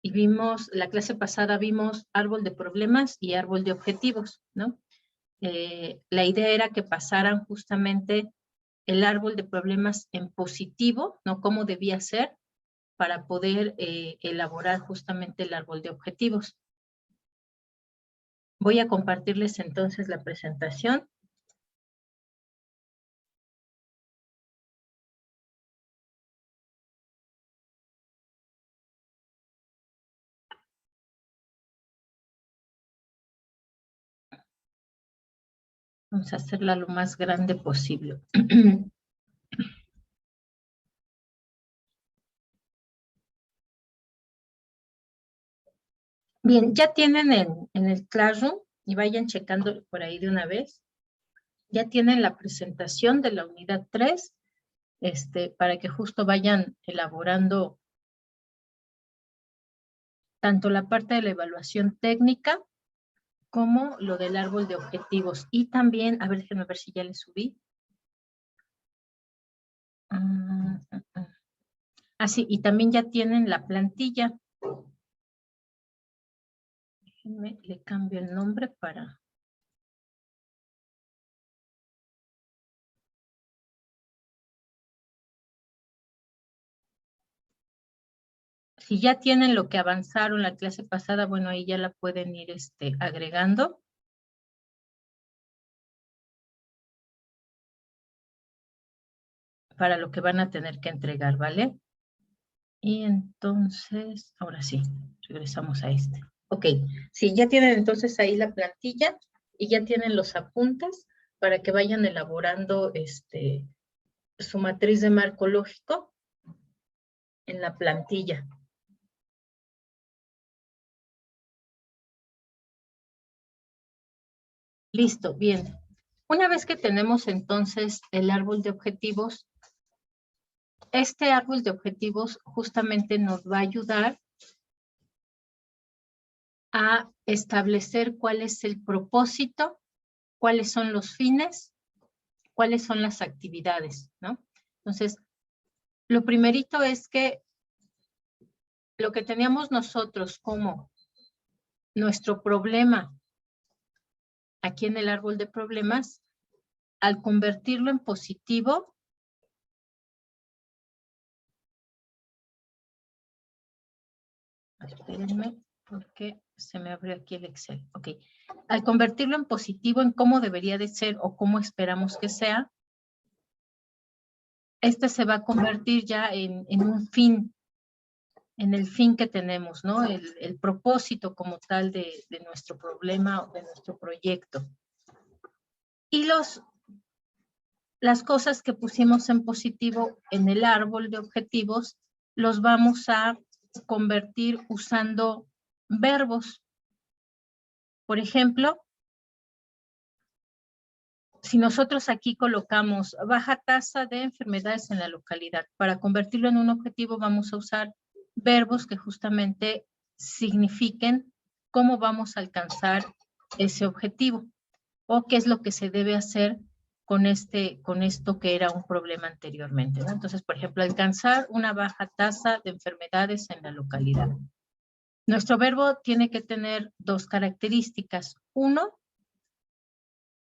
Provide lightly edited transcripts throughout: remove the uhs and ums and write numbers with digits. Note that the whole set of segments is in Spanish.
y vimos, la clase pasada vimos árbol de problemas y árbol de objetivos, ¿no? La idea era que pasaran justamente el árbol de problemas en positivo, ¿no? Cómo debía ser para poder elaborar justamente el árbol de objetivos. Voy a compartirles entonces la presentación. Vamos a hacerla lo más grande posible. Bien, ya tienen en el Classroom, y vayan checando por ahí de una vez, ya tienen la presentación de la unidad 3, para que justo vayan elaborando tanto la parte de la evaluación técnica como lo del árbol de objetivos. Y también, a ver, déjenme ver si ya les subí. Sí, y también ya tienen la plantilla. Déjenme, le cambio el nombre para... Si ya tienen lo que avanzaron la clase pasada, bueno, ahí ya la pueden ir agregando. Para lo que van a tener que entregar, ¿vale? Y entonces, ahora sí, regresamos a este. Ok, sí, ya tienen entonces ahí la plantilla y ya tienen los apuntes para que vayan elaborando su matriz de marco lógico en la plantilla. Listo, bien. Una vez que tenemos entonces el árbol de objetivos, este árbol de objetivos justamente nos va a ayudar a establecer cuál es el propósito, cuáles son los fines, cuáles son las actividades, ¿no? Entonces, lo primerito es que lo que teníamos nosotros como nuestro problema aquí en el árbol de problemas, al convertirlo en positivo, espérenme porque se me abrió aquí el Excel. Ok, al convertirlo en positivo en cómo debería de ser o cómo esperamos que sea, se va a convertir ya en un fin, en el fin que tenemos, ¿no? El propósito como tal de nuestro problema o de nuestro proyecto. Y las cosas que pusimos en positivo en el árbol de objetivos, los vamos a convertir usando verbos. Por ejemplo, si nosotros aquí colocamos baja tasa de enfermedades en la localidad, para convertirlo en un objetivo vamos a usar verbos que justamente signifiquen cómo vamos a alcanzar ese objetivo o qué es lo que se debe hacer con esto que era un problema anteriormente, ¿no? Entonces, por ejemplo, alcanzar una baja tasa de enfermedades en la localidad. Nuestro verbo tiene que tener dos características. Uno,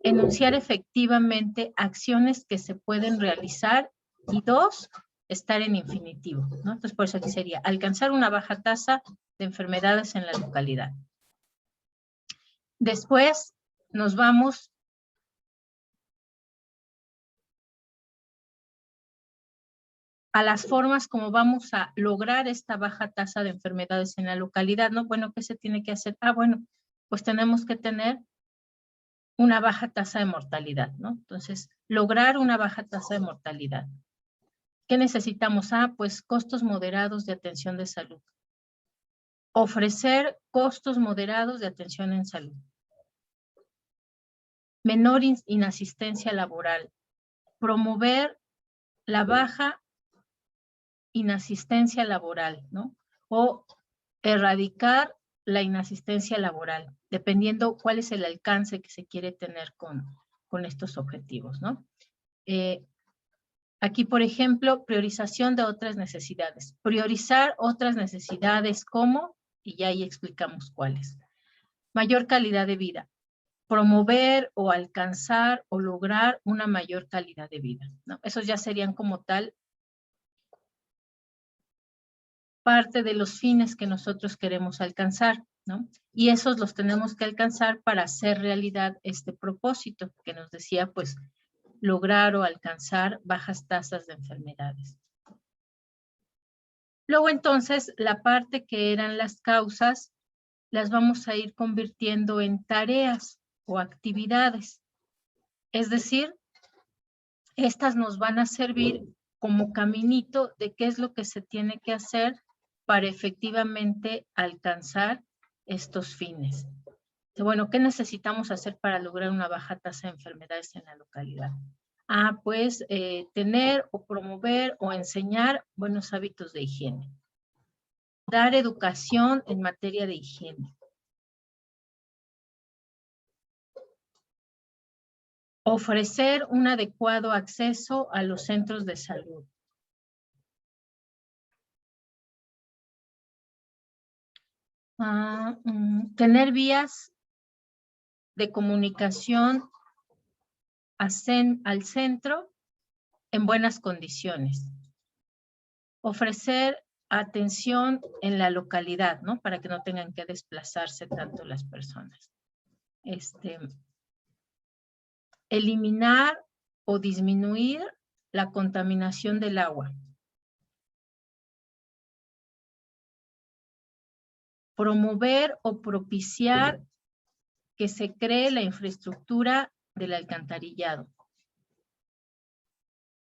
enunciar efectivamente acciones que se pueden realizar, y dos, estar en infinitivo, ¿no? Entonces, por eso aquí sería alcanzar una baja tasa de enfermedades en la localidad. Después nos vamos a las formas como vamos a lograr esta baja tasa de enfermedades en la localidad, ¿no? Bueno, ¿qué se tiene que hacer? Bueno, pues tenemos que tener una baja tasa de mortalidad, ¿no? Entonces, lograr una baja tasa de mortalidad. ¿Qué necesitamos? Pues costos moderados de atención de salud. Ofrecer costos moderados de atención en salud. Menor inasistencia laboral. Promover la baja inasistencia laboral, ¿no? O erradicar la inasistencia laboral, dependiendo cuál es el alcance que se quiere tener con estos objetivos, ¿no? Aquí, por ejemplo, priorización de otras necesidades. Priorizar otras necesidades como y ya ahí explicamos cuáles. Mayor calidad de vida. Promover o alcanzar o lograr una mayor calidad de vida, ¿no? Esos ya serían como tal parte de los fines que nosotros queremos alcanzar, ¿no? Y esos los tenemos que alcanzar para hacer realidad este propósito que nos decía, pues, lograr o alcanzar bajas tasas de enfermedades. Luego, entonces, la parte que eran las causas, las vamos a ir convirtiendo en tareas o actividades. Es decir, estas nos van a servir como caminito de qué es lo que se tiene que hacer para efectivamente alcanzar estos fines. Bueno, ¿qué necesitamos hacer para lograr una baja tasa de enfermedades en la localidad? Pues tener o promover o enseñar buenos hábitos de higiene. Dar educación en materia de higiene. Ofrecer un adecuado acceso a los centros de salud. Tener vías de comunicación al centro en buenas condiciones. Ofrecer atención en la localidad, ¿no? Para que no tengan que desplazarse tanto las personas. Eliminar o disminuir la contaminación del agua. Promover o propiciar que se cree la infraestructura del alcantarillado.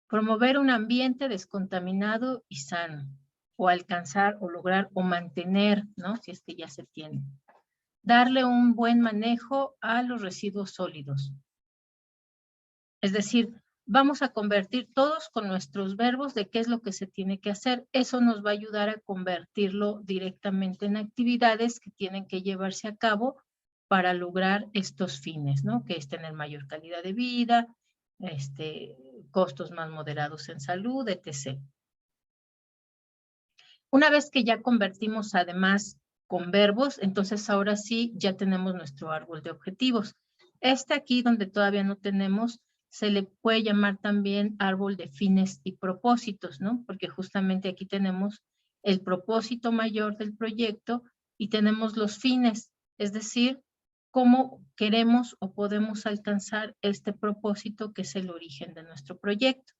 Promover un ambiente descontaminado y sano, o alcanzar, o lograr, o mantener, ¿no? Si es que ya se tiene. Darle un buen manejo a los residuos sólidos. Es decir, vamos a convertir todos con nuestros verbos de qué es lo que se tiene que hacer. Eso nos va a ayudar a convertirlo directamente en actividades que tienen que llevarse a cabo para lograr estos fines, ¿no? Que es tener mayor calidad de vida, costos más moderados en salud, etc. Una vez que ya convertimos además con verbos, entonces ahora sí ya tenemos nuestro árbol de objetivos. Aquí donde todavía no tenemos, se le puede llamar también árbol de fines y propósitos, ¿no? Porque justamente aquí tenemos el propósito mayor del proyecto y tenemos los fines, es decir, cómo queremos o podemos alcanzar este propósito que es el origen de nuestro proyecto.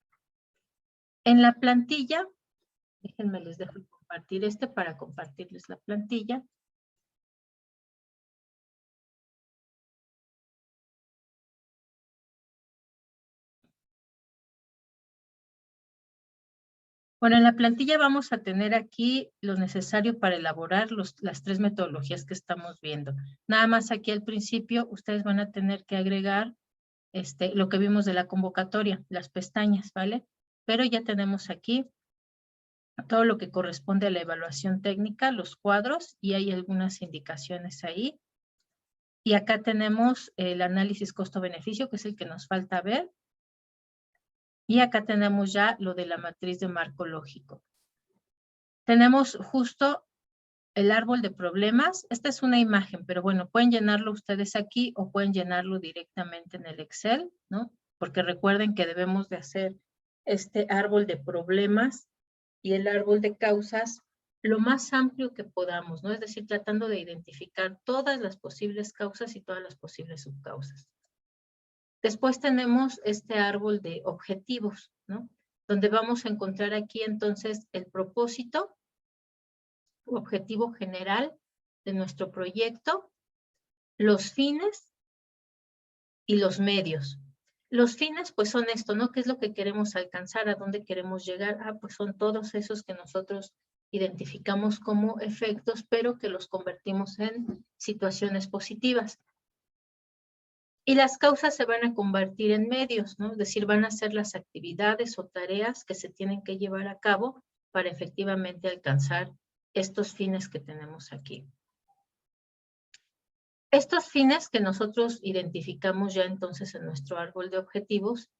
En la plantilla, déjenme les dejo compartir para compartirles la plantilla. Bueno, en la plantilla vamos a tener aquí lo necesario para elaborar las 3 metodologías que estamos viendo. Nada más aquí al principio ustedes van a tener que agregar lo que vimos de la convocatoria, las pestañas, ¿vale? Pero ya tenemos aquí todo lo que corresponde a la evaluación técnica, los cuadros, y hay algunas indicaciones ahí. Y acá tenemos el análisis costo-beneficio, que es el que nos falta ver. Y acá tenemos ya lo de la matriz de marco lógico. Tenemos justo el árbol de problemas. Esta es una imagen, pero bueno, pueden llenarlo ustedes aquí o pueden llenarlo directamente en el Excel, ¿no? Porque recuerden que debemos de hacer este árbol de problemas y el árbol de causas lo más amplio que podamos, ¿no? Es decir, tratando de identificar todas las posibles causas y todas las posibles subcausas. Después tenemos este árbol de objetivos, ¿no? Donde vamos a encontrar aquí entonces el propósito, objetivo general de nuestro proyecto, los fines y los medios. Los fines pues son esto, ¿no? ¿Qué es lo que queremos alcanzar? ¿A dónde queremos llegar? Pues son todos esos que nosotros identificamos como efectos, pero que los convertimos en situaciones positivas. Y las causas se van a convertir en medios, ¿no? Es decir, van a ser las actividades o tareas que se tienen que llevar a cabo para efectivamente alcanzar estos fines que tenemos aquí. Estos fines que nosotros identificamos ya entonces en nuestro árbol de objetivos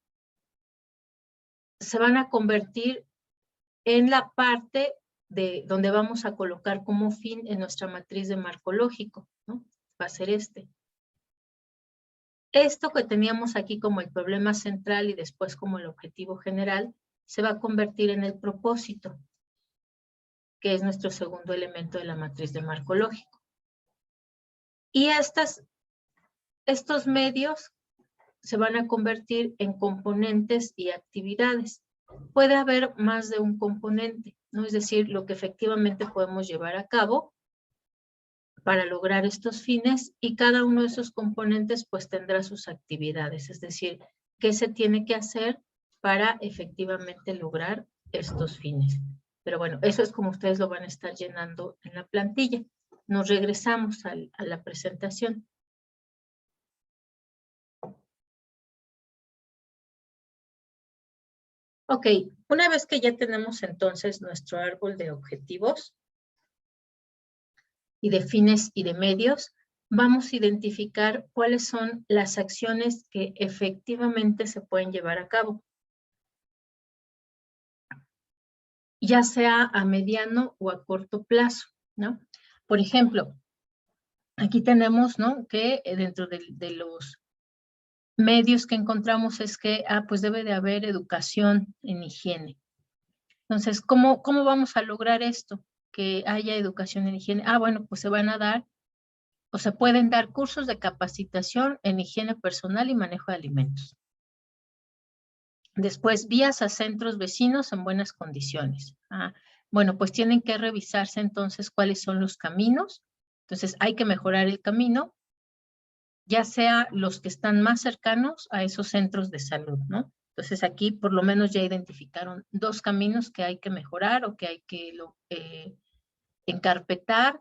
se van a convertir en la parte donde vamos a colocar como fin en nuestra matriz de marco lógico, ¿no? Va a ser este. Esto que teníamos aquí como el problema central y después como el objetivo general, se va a convertir en el propósito, que es nuestro segundo elemento de la matriz de marco lógico. Y estos medios se van a convertir en componentes y actividades. Puede haber más de un componente, ¿no? Es decir, lo que efectivamente podemos llevar a cabo para lograr estos fines, y cada uno de esos componentes pues tendrá sus actividades, es decir, qué se tiene que hacer para efectivamente lograr estos fines. Pero bueno, eso es como ustedes lo van a estar llenando en la plantilla. Nos regresamos a la presentación. Ok, una vez que ya tenemos entonces nuestro árbol de objetivos y de fines y de medios, vamos a identificar cuáles son las acciones que efectivamente se pueden llevar a cabo, ya sea a mediano o a corto plazo, ¿no? Por ejemplo, aquí tenemos, ¿no?, que dentro de los medios que encontramos es que, pues debe de haber educación en higiene. Entonces, ¿cómo vamos a lograr esto? Que haya educación en higiene. Bueno, pues se van a dar, o se pueden dar cursos de capacitación en higiene personal y manejo de alimentos. Después, vías a centros vecinos en buenas condiciones. Bueno, pues tienen que revisarse entonces cuáles son los caminos. Entonces, hay que mejorar el camino, ya sea los que están más cercanos a esos centros de salud, ¿no? Entonces, aquí por lo menos ya identificaron 2 caminos que hay que mejorar o que hay que encarpetar,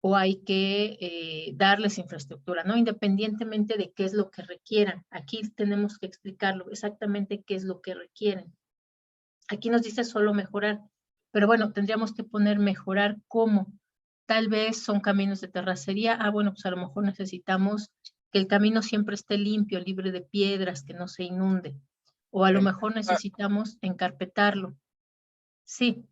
o hay que darles infraestructura, ¿no? Independientemente de qué es lo que requieran. Aquí tenemos que explicarlo exactamente qué es lo que requieren. Aquí nos dice solo mejorar, pero bueno, tendríamos que poner mejorar cómo. Tal vez son caminos de terracería. Bueno, pues a lo mejor necesitamos que el camino siempre esté limpio, libre de piedras, que no se inunde. O a lo mejor necesitamos encarpetarlo. Sí.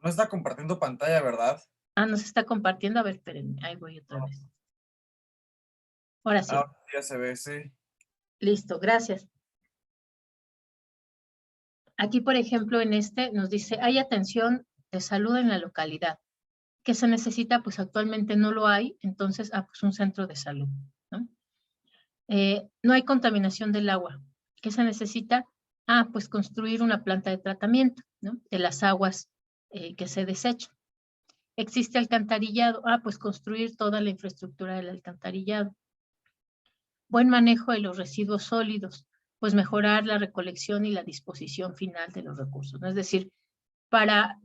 No está compartiendo pantalla, ¿verdad? Nos está compartiendo. A ver, espérenme, ahí voy otra vez. Ahora sí. Ya se ve, sí. Listo, gracias. Aquí, por ejemplo, en nos dice, hay atención de salud en la localidad. ¿Qué se necesita? Pues actualmente no lo hay, entonces, pues un centro de salud, ¿no? No hay contaminación del agua. ¿Qué se necesita? Pues construir una planta de tratamiento, ¿no?, de las aguas que se desechan. ¿Existe alcantarillado? Pues construir toda la infraestructura del alcantarillado. Buen manejo de los residuos sólidos, pues mejorar la recolección y la disposición final de los recursos, ¿no? Es decir, para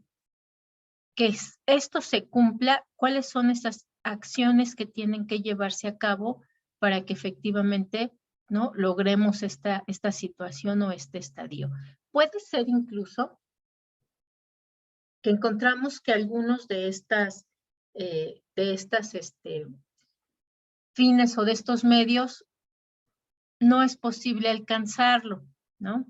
que esto se cumpla, ¿cuáles son esas acciones que tienen que llevarse a cabo para que efectivamente, ¿no?, logremos esta situación o este estadio? Puede ser incluso que encontramos que algunos de fines o de estos medios no es posible alcanzarlo, ¿no?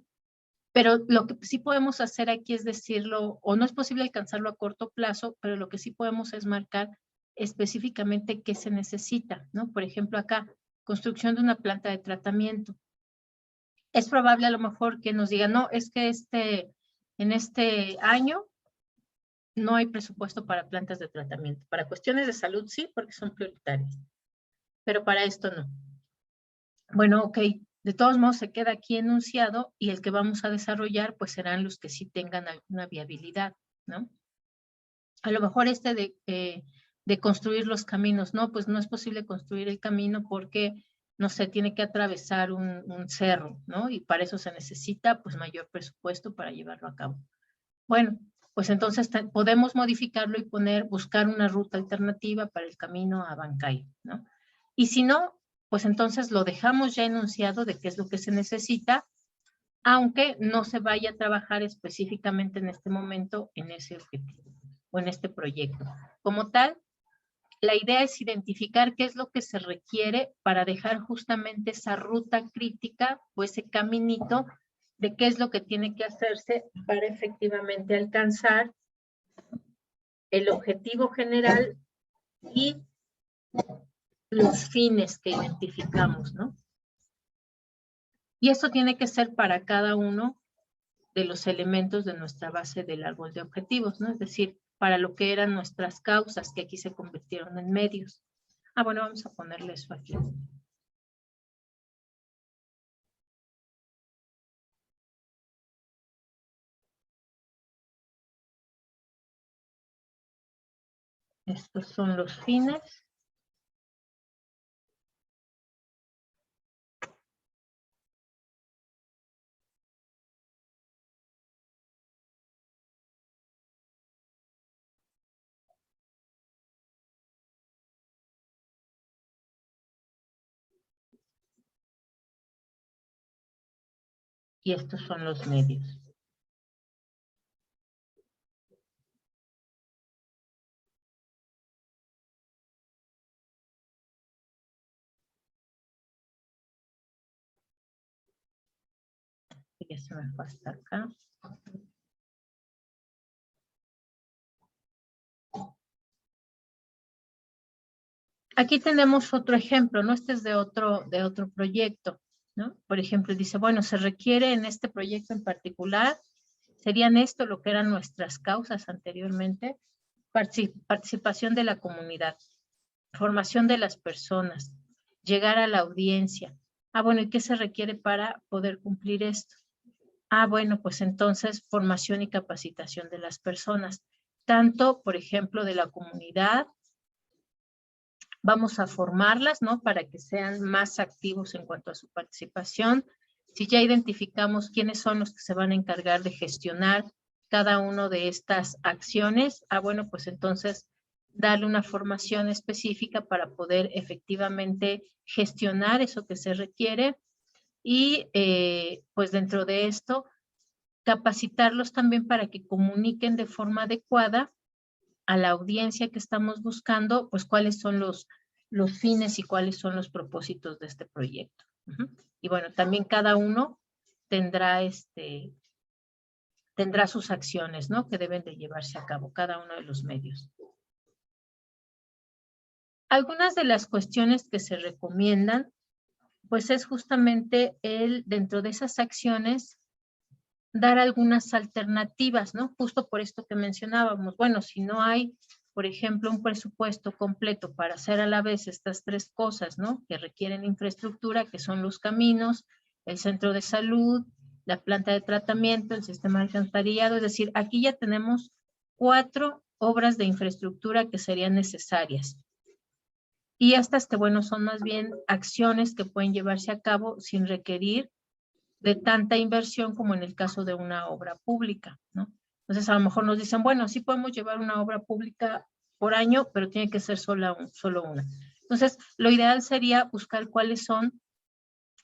Pero lo que sí podemos hacer aquí es decirlo, o no es posible alcanzarlo a corto plazo, pero lo que sí podemos es marcar específicamente qué se necesita, ¿no? Por ejemplo, acá, construcción de una planta de tratamiento. Es probable a lo mejor que nos digan, no, es que en este año no hay presupuesto para plantas de tratamiento. Para cuestiones de salud sí, porque son prioritarias, pero para esto no. Bueno, ok, de todos modos se queda aquí enunciado, y el que vamos a desarrollar pues serán los que sí tengan alguna viabilidad, ¿no? A lo mejor de construir los caminos, no, pues no es posible construir el camino porque, no sé, tiene que atravesar un cerro, ¿no? Y para eso se necesita pues mayor presupuesto para llevarlo a cabo. Bueno, pues entonces podemos modificarlo y buscar una ruta alternativa para el camino a Bancay, ¿no? Y si no, pues entonces lo dejamos ya enunciado de qué es lo que se necesita, aunque no se vaya a trabajar específicamente en este momento en ese objetivo o en este proyecto. Como tal, la idea es identificar qué es lo que se requiere para dejar justamente esa ruta crítica o ese caminito de qué es lo que tiene que hacerse para efectivamente alcanzar el objetivo general y los fines que identificamos, ¿no? Y esto tiene que ser para cada uno de los elementos de nuestra base del árbol de objetivos, ¿no? Es decir, para lo que eran nuestras causas, que aquí se convirtieron en medios. Ah, bueno, vamos a ponerle eso aquí. Estos son los fines. Y estos son los medios. Ya se me fue hasta acá. Aquí tenemos otro ejemplo, ¿no? Este es de otro proyecto, ¿no? Por ejemplo, dice, bueno, se requiere en este proyecto en particular, serían esto lo que eran nuestras causas anteriormente, participación de la comunidad, formación de las personas, llegar a la audiencia. Ah, bueno, ¿y qué se requiere para poder cumplir esto? Ah, bueno, pues entonces formación y capacitación de las personas, tanto, por ejemplo, de la comunidad. Vamos a formarlas, ¿no? Para que sean más activos en cuanto a su participación. Si ya identificamos quiénes son los que se van a encargar de gestionar cada una de estas acciones, ah, bueno, pues entonces darle una formación específica para poder efectivamente gestionar eso que se requiere y pues dentro de esto capacitarlos también para que comuniquen de forma adecuada a la audiencia que estamos buscando, pues cuáles son los fines y cuáles son los propósitos de este proyecto. Y bueno, también cada uno tendrá tendrá sus acciones, ¿no? Que deben de llevarse a cabo, cada uno de los medios. Algunas de las cuestiones que se recomiendan, pues es justamente dentro de esas acciones, dar algunas alternativas, ¿no? Justo por esto que mencionábamos. Bueno, si no hay, por ejemplo, un presupuesto completo para hacer a la vez estas tres cosas, ¿no? Que requieren infraestructura, que son los caminos, el centro de salud, la planta de tratamiento, el sistema de alcantarillado. Es decir, aquí ya tenemos 4 obras de infraestructura que serían necesarias. Y estas que, bueno, son más bien acciones que pueden llevarse a cabo sin requerir de tanta inversión como en el caso de una obra pública, ¿no? Entonces, a lo mejor nos dicen, bueno, sí podemos llevar una obra pública por año, pero tiene que ser solo una. Entonces, lo ideal sería buscar cuáles son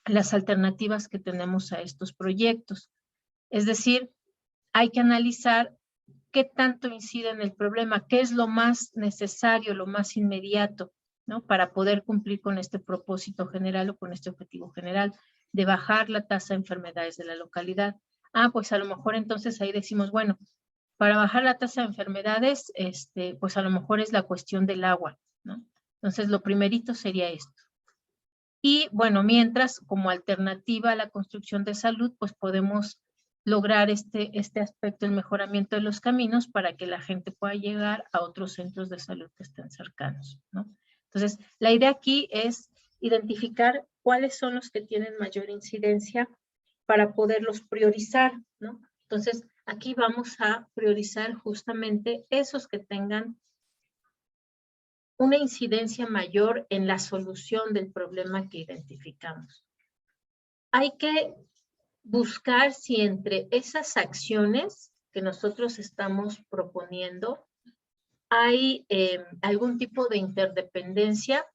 las alternativas que tenemos a estos proyectos. Es decir, hay que analizar qué tanto incide en el problema, qué es lo más necesario, lo más inmediato, ¿no? Para poder cumplir con este propósito general o con este objetivo general de bajar la tasa de enfermedades de la localidad. Ah, pues a lo mejor entonces ahí decimos, bueno, para bajar la tasa de enfermedades, pues a lo mejor es la cuestión del agua, ¿no? Entonces lo primerito sería esto. Y bueno, mientras como alternativa a la construcción de salud, pues podemos lograr este aspecto, el mejoramiento de los caminos para que la gente pueda llegar a otros centros de salud que estén cercanos, ¿no? Entonces, la idea aquí es identificar cuáles son los que tienen mayor incidencia para poderlos priorizar, ¿no? Entonces, aquí vamos a priorizar justamente esos que tengan una incidencia mayor en la solución del problema que identificamos. Hay que buscar si entre esas acciones que nosotros estamos proponiendo hay algún tipo de interdependencia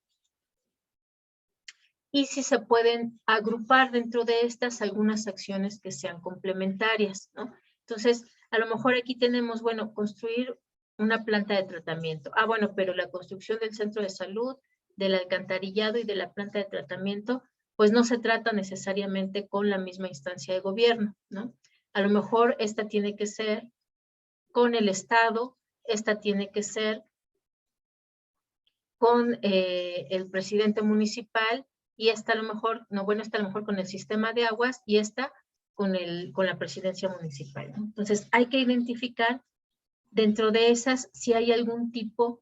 y si se pueden agrupar dentro de estas algunas acciones que sean complementarias, ¿no? Entonces, a lo mejor aquí tenemos, bueno, construir una planta de tratamiento. Ah, bueno, pero la construcción del centro de salud, del alcantarillado y de la planta de tratamiento, pues no se trata necesariamente con la misma instancia de gobierno, ¿no? A lo mejor esta tiene que ser con el Estado, esta tiene que ser con el presidente municipal, y esta a lo mejor, no, bueno, esta a lo mejor con el sistema de aguas, y esta con la presidencia municipal, ¿no? Entonces, hay que identificar dentro de esas si hay algún tipo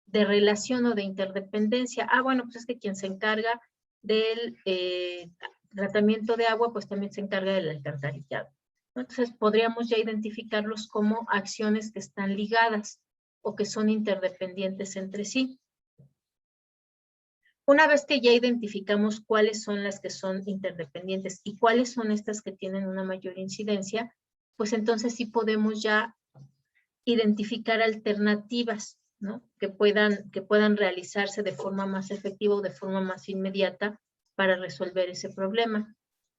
de relación o de interdependencia. Ah, bueno, pues es que quien se encarga del tratamiento de agua, pues también se encarga del alcantarillado. Entonces, podríamos ya identificarlos como acciones que están ligadas o que son interdependientes entre sí. Una vez que ya identificamos cuáles son las que son interdependientes y cuáles son estas que tienen una mayor incidencia, pues entonces sí podemos ya identificar alternativas, ¿no? Que puedan realizarse de forma más efectiva o de forma más inmediata para resolver ese problema.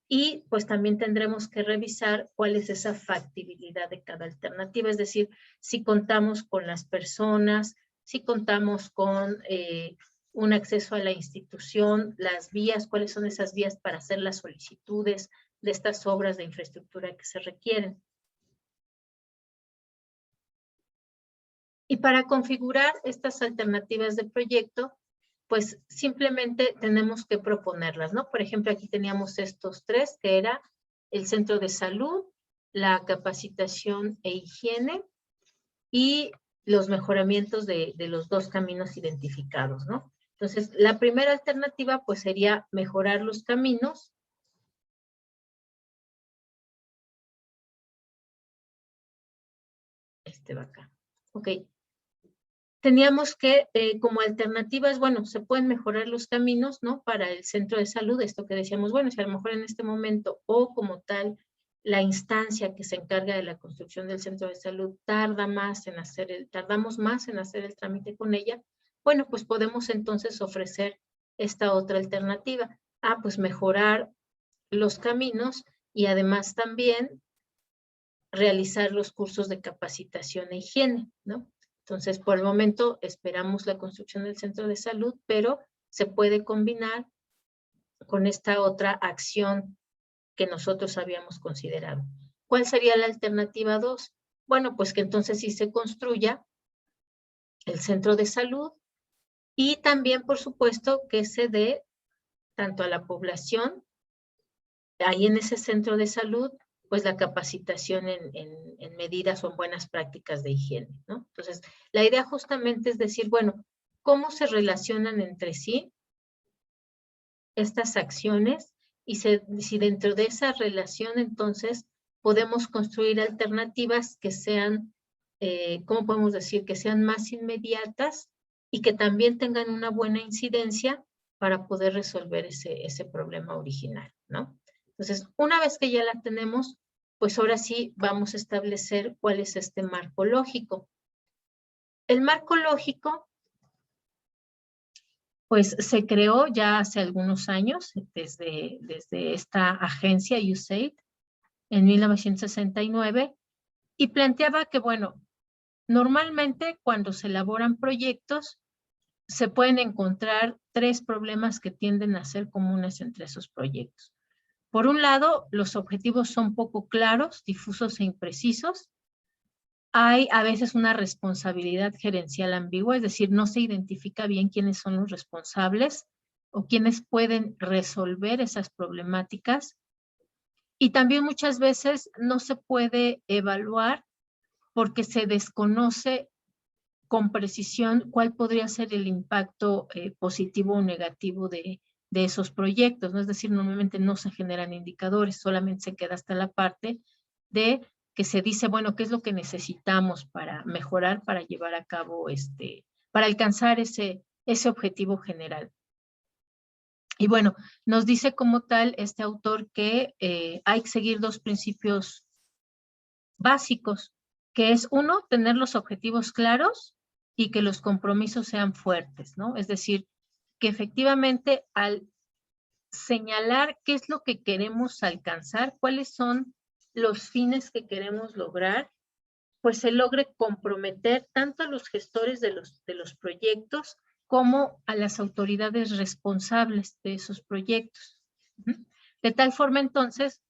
Y pues también tendremos que revisar cuál es esa factibilidad de cada alternativa, es decir, si contamos con las personas, si contamos con un acceso a la institución, las vías, cuáles son esas vías para hacer las solicitudes de estas obras de infraestructura que se requieren. Y para configurar estas alternativas de proyecto, pues simplemente tenemos que proponerlas, ¿no? Por ejemplo, aquí teníamos estos tres, que era el centro de salud, la capacitación e higiene y los mejoramientos de los dos caminos identificados, ¿no? Entonces, la primera alternativa, pues, sería mejorar los caminos. Este va acá. Ok. Teníamos que, como alternativas, bueno, se pueden mejorar los caminos, ¿no? Para el centro de salud, esto que decíamos, bueno, si a lo mejor en este momento o como tal, la instancia que se encarga de la construcción del centro de salud tardamos más en hacer el trámite con ella, bueno, pues podemos entonces ofrecer esta otra alternativa. Ah, pues mejorar los caminos y además también realizar los cursos de capacitación e higiene, ¿no? Entonces, por el momento esperamos la construcción del centro de salud, pero se puede combinar con esta otra acción que nosotros habíamos considerado. ¿Cuál sería la alternativa 2? Bueno, pues que entonces sí se construya el centro de salud y también, por supuesto, que se dé tanto a la población, ahí en ese centro de salud, pues la capacitación en medidas o en buenas prácticas de higiene, ¿no? Entonces, la idea justamente es decir, bueno, ¿cómo se relacionan entre sí estas acciones? Y si dentro de esa relación, entonces, podemos construir alternativas que sean, ¿cómo podemos decir? Que sean más inmediatas y que también tengan una buena incidencia para poder resolver ese problema original, ¿no? Entonces, una vez que ya la tenemos, pues ahora sí vamos a establecer cuál es este marco lógico. El marco lógico, pues se creó ya hace algunos años, desde esta agencia USAID, en 1969, y planteaba que, bueno, normalmente cuando se elaboran proyectos, se pueden encontrar tres problemas que tienden a ser comunes entre esos proyectos. Por un lado, los objetivos son poco claros, difusos e imprecisos. Hay a veces una responsabilidad gerencial ambigua, es decir, no se identifica bien quiénes son los responsables o quiénes pueden resolver esas problemáticas. Y también muchas veces no se puede evaluar porque se desconoce con precisión cuál podría ser el impacto positivo o negativo de esos proyectos, ¿no? Es decir, normalmente no se generan indicadores, solamente se queda hasta la parte de que se dice, bueno, ¿qué es lo que necesitamos para mejorar, para llevar a cabo para alcanzar ese objetivo general? Y bueno, nos dice como tal este autor que hay que seguir dos principios básicos, que es uno, tener los objetivos claros y que los compromisos sean fuertes, ¿no? Es decir, que efectivamente al señalar qué es lo que queremos alcanzar, cuáles son los fines que queremos lograr, pues se logre comprometer tanto a los gestores de los proyectos como a las autoridades responsables de esos proyectos. De tal forma, entonces,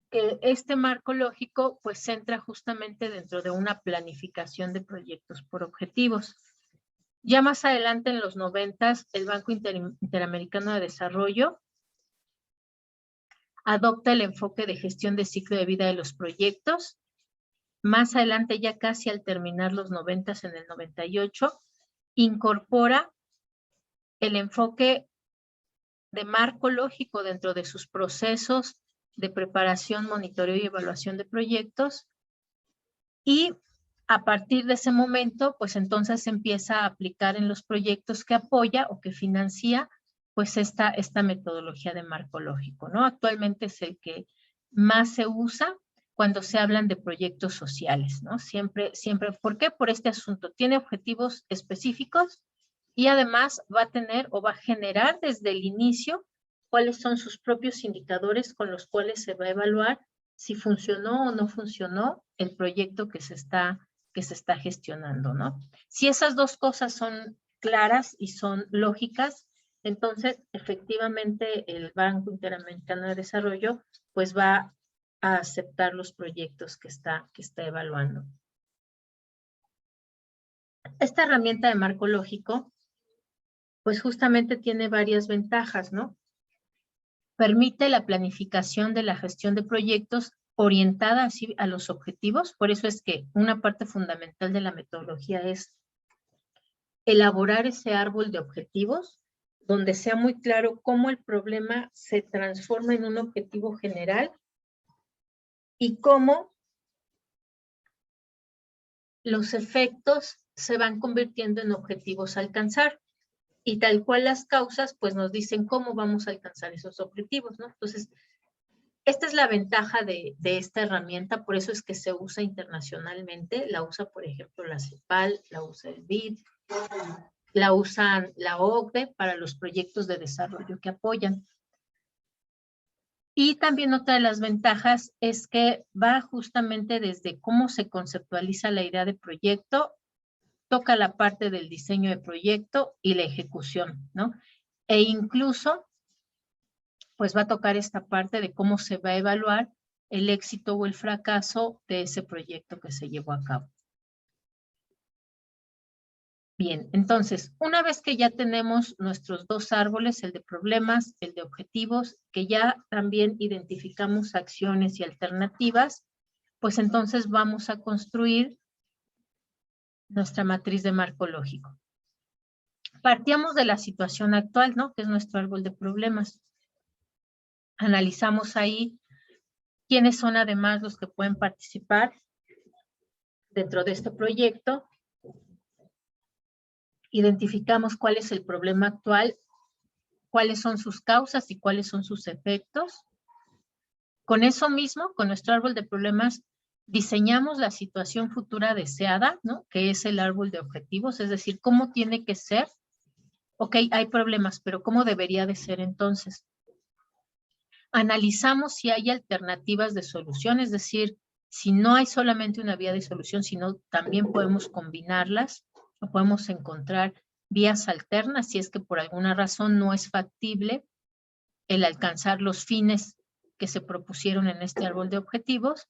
que este marco lógico pues se entra justamente dentro de una planificación de proyectos por objetivos. Ya más adelante en los 90, el Banco Interamericano de Desarrollo adopta el enfoque de gestión de ciclo de vida de los proyectos. Más adelante, ya casi al terminar los 90, en el 98, incorpora el enfoque de marco lógico dentro de sus procesos de preparación, monitoreo y evaluación de proyectos. Y a partir de ese momento, pues entonces se empieza a aplicar en los proyectos que apoya o que financia, pues esta metodología de marco lógico, ¿no? Actualmente es el que más se usa cuando se hablan de proyectos sociales, ¿no? Siempre, ¿por qué? Por este asunto. Tiene objetivos específicos y además va a tener o va a generar desde el inicio cuáles son sus propios indicadores con los cuales se va a evaluar si funcionó o no funcionó el proyecto que se está gestionando, ¿no? Si esas dos cosas son claras y son lógicas, entonces efectivamente el Banco Interamericano de Desarrollo pues va a aceptar los proyectos que está evaluando. Esta herramienta de marco lógico pues justamente tiene varias ventajas, ¿no? Permite la planificación de la gestión de proyectos orientada así a los objetivos. Por eso es que una parte fundamental de la metodología es elaborar ese árbol de objetivos, donde sea muy claro cómo el problema se transforma en un objetivo general y cómo los efectos se van convirtiendo en objetivos a alcanzar. Y tal cual las causas, pues nos dicen cómo vamos a alcanzar esos objetivos, ¿no? Entonces, esta es la ventaja de esta herramienta, por eso es que se usa internacionalmente. La usa, por ejemplo, la CEPAL, la usa el BID, la usan la OCDE para los proyectos de desarrollo que apoyan. Y también otra de las ventajas es que va justamente desde cómo se conceptualiza la idea de proyecto, toca la parte del diseño de proyecto y la ejecución, ¿no? E incluso, pues va a tocar esta parte de cómo se va a evaluar el éxito o el fracaso de ese proyecto que se llevó a cabo. Bien, entonces, una vez que ya tenemos nuestros dos árboles, el de problemas, el de objetivos, que ya también identificamos acciones y alternativas, pues entonces vamos a construir nuestra matriz de marco lógico. Partíamos de la situación actual, ¿no? Que es nuestro árbol de problemas. Analizamos ahí quiénes son además los que pueden participar dentro de este proyecto. Identificamos cuál es el problema actual, cuáles son sus causas y cuáles son sus efectos. Con eso mismo, con nuestro árbol de problemas, diseñamos la situación futura deseada, ¿no? Que es el árbol de objetivos, es decir, cómo tiene que ser. Ok, hay problemas, pero ¿cómo debería de ser entonces? Analizamos si hay alternativas de solución, es decir, si no hay solamente una vía de solución, sino también podemos combinarlas o podemos encontrar vías alternas si es que por alguna razón no es factible el alcanzar los fines que se propusieron en este árbol de objetivos.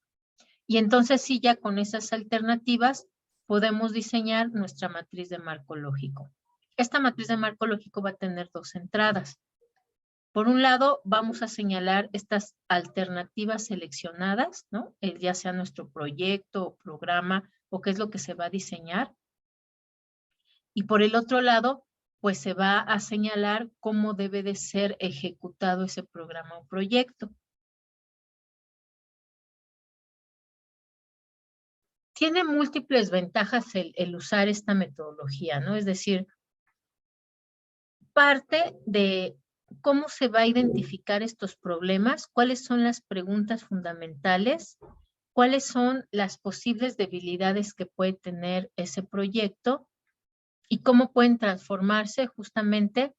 Y entonces sí, ya con esas alternativas podemos diseñar nuestra matriz de marco lógico. Esta matriz de marco lógico va a tener dos entradas. Por un lado, vamos a señalar estas alternativas seleccionadas, ¿no? Ya sea nuestro proyecto o programa o qué es lo que se va a diseñar. Y por el otro lado, pues se va a señalar cómo debe de ser ejecutado ese programa o proyecto. Tiene múltiples ventajas el usar esta metodología, ¿no? Es decir, parte de cómo se va a identificar estos problemas, cuáles son las preguntas fundamentales, cuáles son las posibles debilidades que puede tener ese proyecto y cómo pueden transformarse justamente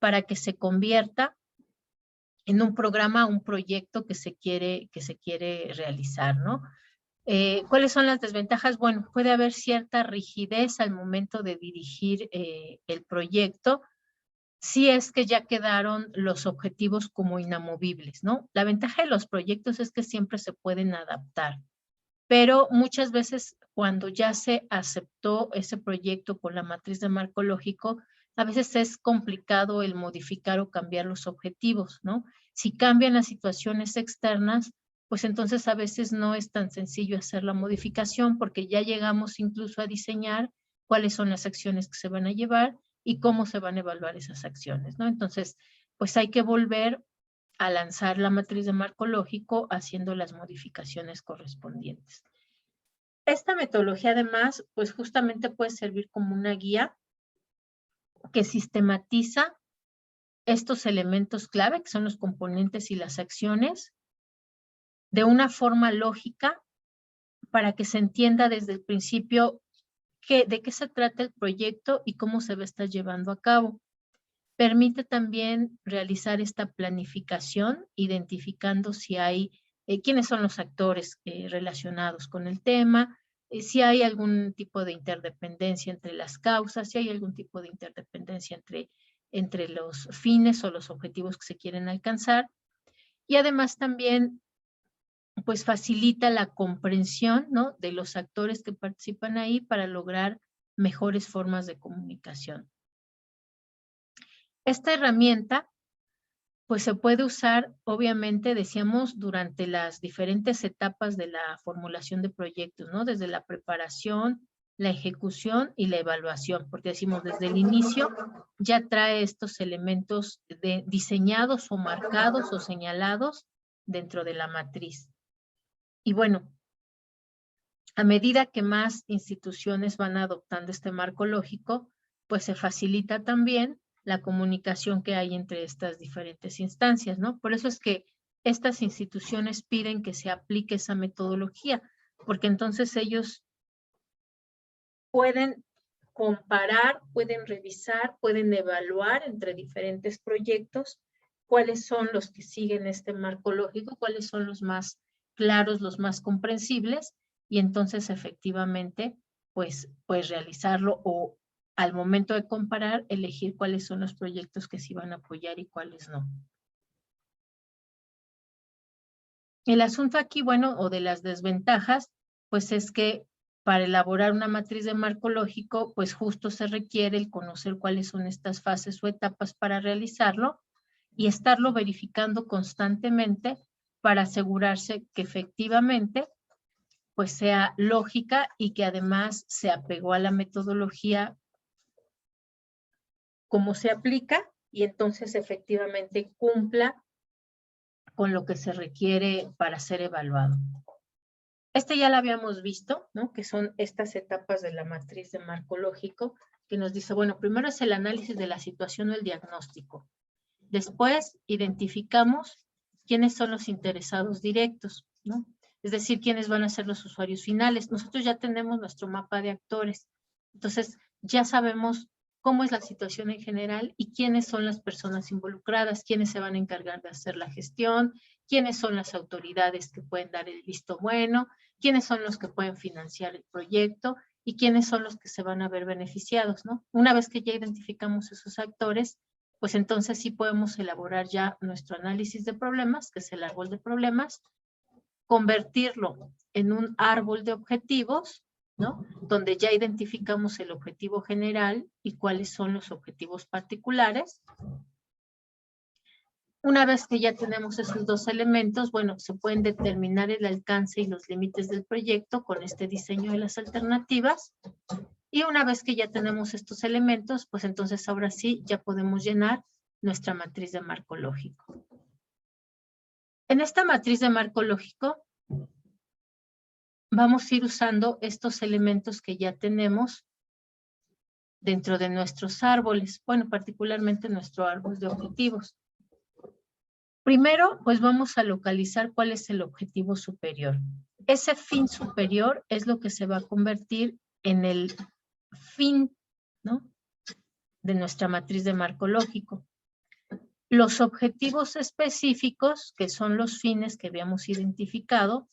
para que se convierta en un programa, un proyecto que se quiere realizar, ¿no? ¿Cuáles son las desventajas? Bueno, puede haber cierta rigidez al momento de dirigir el proyecto. si es que ya quedaron los objetivos como inamovibles, ¿no? La ventaja de los proyectos es que siempre se pueden adaptar, pero muchas veces cuando ya se aceptó ese proyecto con la matriz de marco lógico, a veces es complicado el modificar o cambiar los objetivos, ¿no? Si cambian las situaciones externas, pues entonces a veces no es tan sencillo hacer la modificación porque ya llegamos incluso a diseñar cuáles son las acciones que se van a llevar y cómo se van a evaluar esas acciones, ¿no? Entonces, pues hay que volver a lanzar la matriz de marco lógico haciendo las modificaciones correspondientes. Esta metodología además, pues justamente puede servir como una guía que sistematiza estos elementos clave, que son los componentes y las acciones, de una forma lógica para que se entienda desde el principio de qué se trata el proyecto y cómo se va a estar llevando a cabo. Permite también realizar esta planificación, identificando si hay, quiénes son los actores relacionados con el tema, si hay algún tipo de interdependencia entre las causas, si hay algún tipo de interdependencia entre los fines o los objetivos que se quieren alcanzar. Y además también pues facilita la comprensión, ¿no?, de los actores que participan ahí para lograr mejores formas de comunicación. Esta herramienta pues se puede usar, obviamente, decíamos, durante las diferentes etapas de la formulación de proyectos, ¿no? Desde la preparación, la ejecución y la evaluación, porque decimos desde el inicio ya trae estos elementos diseñados o marcados o señalados dentro de la matriz. Y bueno, a medida que más instituciones van adoptando este marco lógico, pues se facilita también la comunicación que hay entre estas diferentes instancias, ¿no? Por eso es que estas instituciones piden que se aplique esa metodología, porque entonces ellos pueden comparar, pueden revisar, pueden evaluar entre diferentes proyectos cuáles son los que siguen este marco lógico, cuáles son los más claros, los más comprensibles, y entonces efectivamente pues realizarlo o al momento de comparar, elegir cuáles son los proyectos que sí van a apoyar y cuáles no. El asunto aquí, bueno, o de las desventajas, pues es que para elaborar una matriz de marco lógico, pues justo se requiere el conocer cuáles son estas fases o etapas para realizarlo y estarlo verificando constantemente para asegurarse que efectivamente pues sea lógica y que además se apegó a la metodología como se aplica y entonces efectivamente cumpla con lo que se requiere para ser evaluado. Este ya lo habíamos visto, ¿no? Que son estas etapas de la matriz de marco lógico, que nos dice, bueno, primero es el análisis de la situación o el diagnóstico. Después identificamos quiénes son los interesados directos, ¿no? Es decir, quiénes van a ser los usuarios finales. Nosotros ya tenemos nuestro mapa de actores. Entonces, ya sabemos cómo es la situación en general y quiénes son las personas involucradas, quiénes se van a encargar de hacer la gestión, quiénes son las autoridades que pueden dar el visto bueno, quiénes son los que pueden financiar el proyecto y quiénes son los que se van a ver beneficiados, ¿no? Una vez que ya identificamos esos actores, pues entonces sí podemos elaborar ya nuestro análisis de problemas, que es el árbol de problemas, convertirlo en un árbol de objetivos, ¿no? Donde ya identificamos el objetivo general y cuáles son los objetivos particulares. Una vez que ya tenemos esos dos elementos, bueno, se pueden determinar el alcance y los límites del proyecto con este diseño de las alternativas. Y una vez que ya tenemos estos elementos, pues entonces ahora sí ya podemos llenar nuestra matriz de marco lógico. En esta matriz de marco lógico vamos a ir usando estos elementos que ya tenemos dentro de nuestros árboles, bueno, particularmente nuestro árbol de objetivos. Primero, pues vamos a localizar cuál es el objetivo superior. Ese fin superior es lo que se va a convertir en el fin, ¿no?, de nuestra matriz de marco lógico. Los objetivos específicos, que son los fines que habíamos identificado,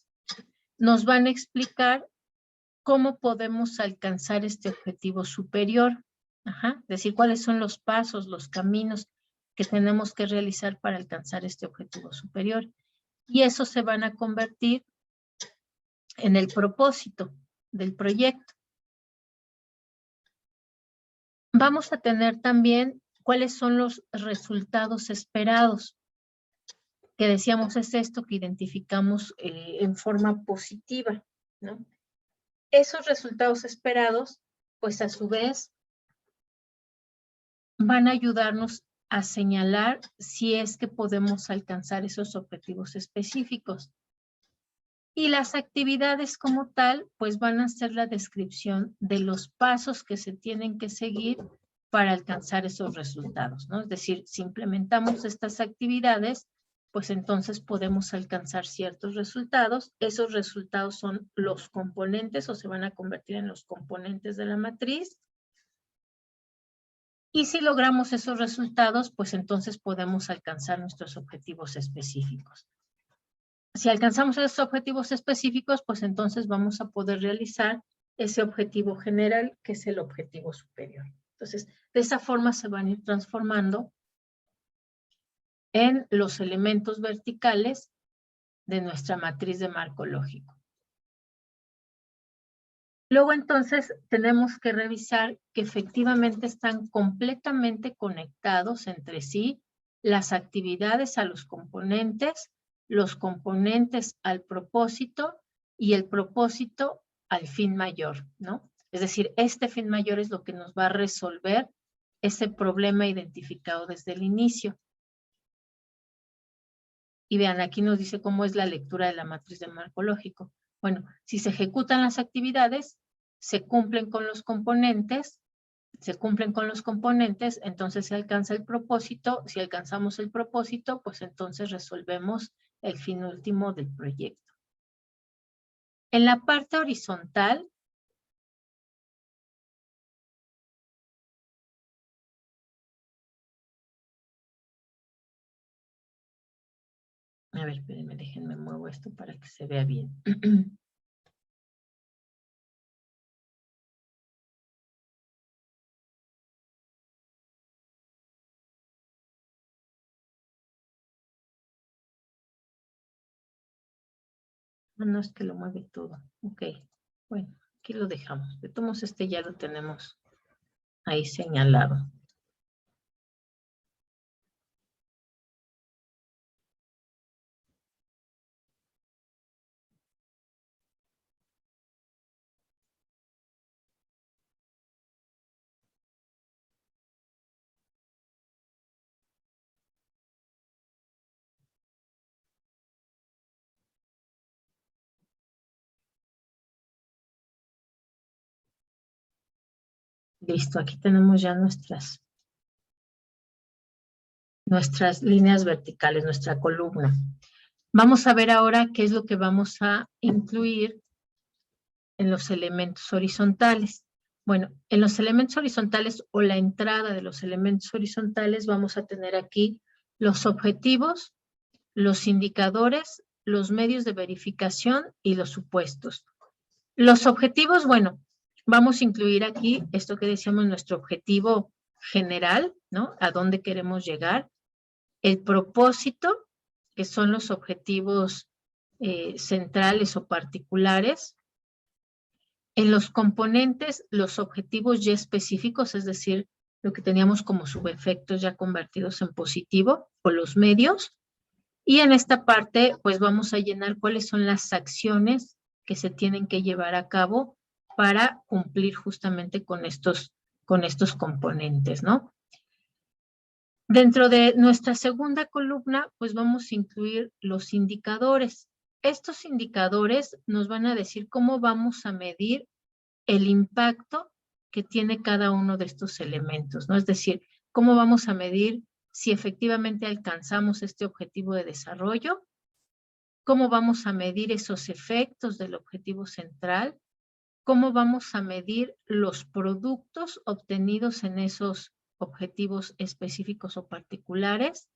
nos van a explicar cómo podemos alcanzar este objetivo superior. Es decir, cuáles son los pasos, los caminos que tenemos que realizar para alcanzar este objetivo superior. Y eso se van a convertir en el propósito del proyecto. Vamos a tener también cuáles son los resultados esperados, que decíamos es esto que identificamos en forma positiva, ¿no? Esos resultados esperados, pues a su vez, van a ayudarnos a señalar si es que podemos alcanzar esos objetivos específicos. Y las actividades como tal, pues van a ser la descripción de los pasos que se tienen que seguir para alcanzar esos resultados, ¿no? Es decir, si implementamos estas actividades, pues entonces podemos alcanzar ciertos resultados. Esos resultados son los componentes o se van a convertir en los componentes de la matriz. Y si logramos esos resultados, pues entonces podemos alcanzar nuestros objetivos específicos. Si alcanzamos esos objetivos específicos, pues entonces vamos a poder realizar ese objetivo general, que es el objetivo superior. Entonces, de esa forma se van a ir transformando en los elementos verticales de nuestra matriz de marco lógico. Luego entonces tenemos que revisar que efectivamente están completamente conectados entre sí las actividades a los componentes al propósito y el propósito al fin mayor, ¿no? Es decir, este fin mayor es lo que nos va a resolver ese problema identificado desde el inicio. Y vean, aquí nos dice cómo es la lectura de la matriz de marco lógico. Bueno, si se ejecutan las actividades, se cumplen con los componentes, entonces se alcanza el propósito. Si alcanzamos el propósito, pues entonces resolvemos el fin último del proyecto. En la parte horizontal, a ver, espérenme, déjenme muevo esto para que se vea bien. No es que lo mueve todo. Ok, bueno, aquí lo dejamos. De todos modos, este ya lo tenemos ahí señalado. Listo, aquí tenemos ya nuestras líneas verticales, nuestra columna. Vamos a ver ahora qué es lo que vamos a incluir en los elementos horizontales. Bueno, en los elementos horizontales o la entrada de los elementos horizontales vamos a tener aquí los objetivos, los indicadores, los medios de verificación y los supuestos. Los objetivos, bueno, vamos a incluir aquí esto que decíamos, nuestro objetivo general, ¿no? A dónde queremos llegar. El propósito, que son los objetivos centrales o particulares. En los componentes, los objetivos ya específicos, es decir, lo que teníamos como subefectos ya convertidos en positivo, o los medios. Y en esta parte, pues vamos a llenar cuáles son las acciones que se tienen que llevar a cabo para cumplir justamente con estos componentes, ¿no? Dentro de nuestra segunda columna, pues vamos a incluir los indicadores. Estos indicadores nos van a decir cómo vamos a medir el impacto que tiene cada uno de estos elementos, ¿no? Es decir, cómo vamos a medir si efectivamente alcanzamos este objetivo de desarrollo, cómo vamos a medir esos efectos del objetivo central, cómo vamos a medir los productos obtenidos en esos objetivos específicos o particulares,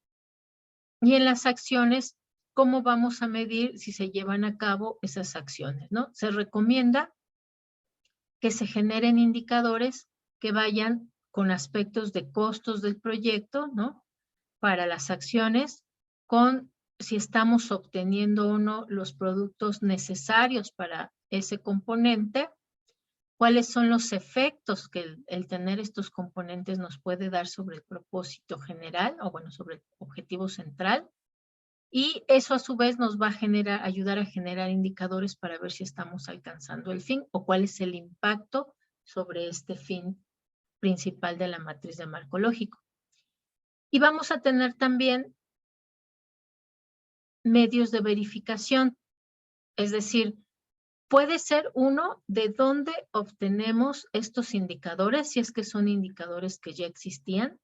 y en las acciones, cómo vamos a medir si se llevan a cabo esas acciones, ¿no? Se recomienda que se generen indicadores que vayan con aspectos de costos del proyecto, ¿no? Para las acciones, con si estamos obteniendo o no los productos necesarios para ese componente, cuáles son los efectos que el tener estos componentes nos puede dar sobre el propósito general, o bueno, sobre el objetivo central, y eso a su vez nos va a ayudar a generar indicadores para ver si estamos alcanzando el fin o cuál es el impacto sobre este fin principal de la matriz de marco lógico. Y vamos a tener también medios de verificación, es decir, puede ser uno de dónde obtenemos estos indicadores, si es que son indicadores que ya existían,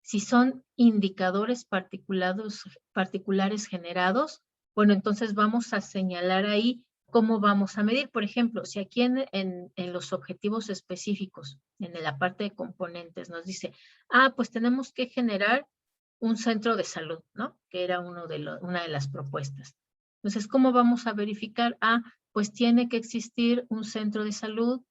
si son indicadores particulares generados, bueno, entonces vamos a señalar ahí cómo vamos a medir. Por ejemplo, si aquí en los objetivos específicos, en la parte de componentes, nos dice, pues tenemos que generar un centro de salud, ¿no? Que era una de las propuestas. Entonces, ¿cómo vamos a verificar? Pues tiene que existir un centro de salud,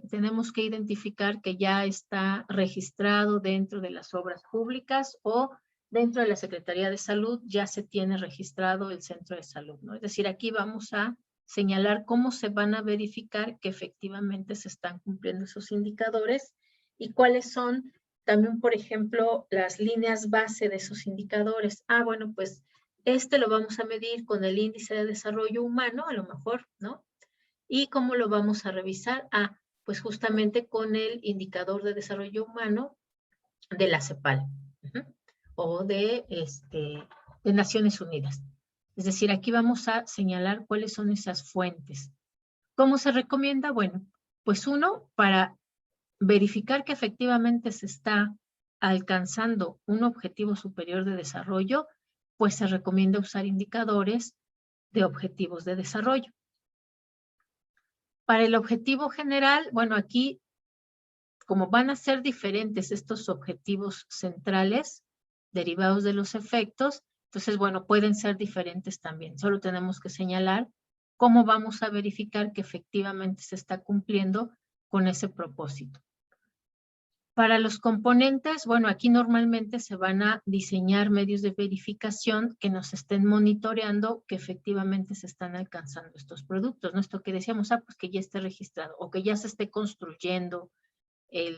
tenemos que identificar que ya está registrado dentro de las obras públicas o dentro de la Secretaría de Salud ya se tiene registrado el centro de salud, ¿no? Es decir, aquí vamos a señalar cómo se van a verificar que efectivamente se están cumpliendo esos indicadores y cuáles son también, por ejemplo, las líneas base de esos indicadores. Bueno, pues lo vamos a medir con el índice de desarrollo humano, a lo mejor, ¿no? ¿Y cómo lo vamos a revisar? Pues justamente con el indicador de desarrollo humano de la CEPAL o de Naciones Unidas. Es decir, aquí vamos a señalar cuáles son esas fuentes. ¿Cómo se recomienda? Bueno, pues uno, para verificar que efectivamente se está alcanzando un objetivo superior de desarrollo, pues se recomienda usar indicadores de objetivos de desarrollo. Para el objetivo general, bueno, aquí, como van a ser diferentes estos objetivos centrales derivados de los efectos, entonces, bueno, pueden ser diferentes también. Solo tenemos que señalar cómo vamos a verificar que efectivamente se está cumpliendo con ese propósito. Para los componentes, bueno, aquí normalmente se van a diseñar medios de verificación que nos estén monitoreando que efectivamente se están alcanzando estos productos, ¿no? Esto que decíamos, pues que ya esté registrado o que ya se esté construyendo el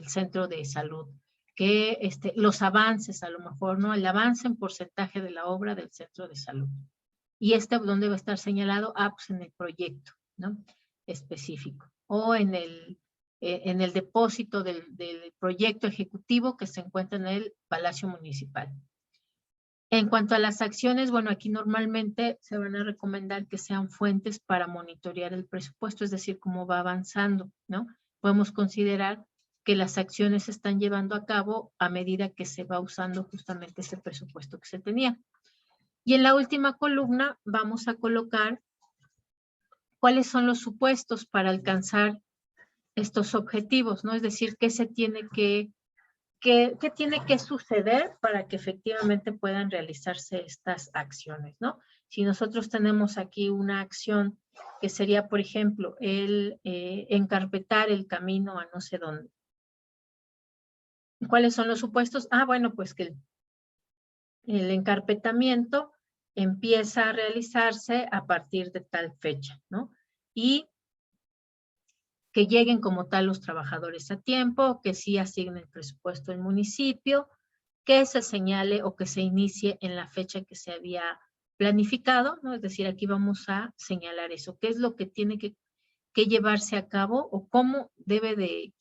centro de salud, que los avances a lo mejor, ¿no? El avance en porcentaje de la obra del centro de salud. Y ¿dónde va a estar señalado? Pues en el proyecto, ¿no? Específico. O en el depósito del proyecto ejecutivo que se encuentra en el Palacio Municipal. En cuanto a las acciones, bueno, aquí normalmente se van a recomendar que sean fuentes para monitorear el presupuesto, es decir, cómo va avanzando, ¿no? Podemos considerar que las acciones se están llevando a cabo a medida que se va usando justamente ese presupuesto que se tenía. Y en la última columna vamos a colocar cuáles son los supuestos para alcanzar estos objetivos, ¿no? Es decir, qué tiene que suceder para que efectivamente puedan realizarse estas acciones, ¿no? Si nosotros tenemos aquí una acción que sería, por ejemplo, el encarpetar el camino a no sé dónde. ¿Cuáles son los supuestos? Bueno, pues que el encarpetamiento empieza a realizarse a partir de tal fecha, ¿no? Y que lleguen como tal los trabajadores a tiempo, que sí asignen el presupuesto al municipio, que se señale o que se inicie en la fecha que se había planificado, ¿no? Es decir, aquí vamos a señalar eso, qué es lo que tiene que llevarse a cabo o cómo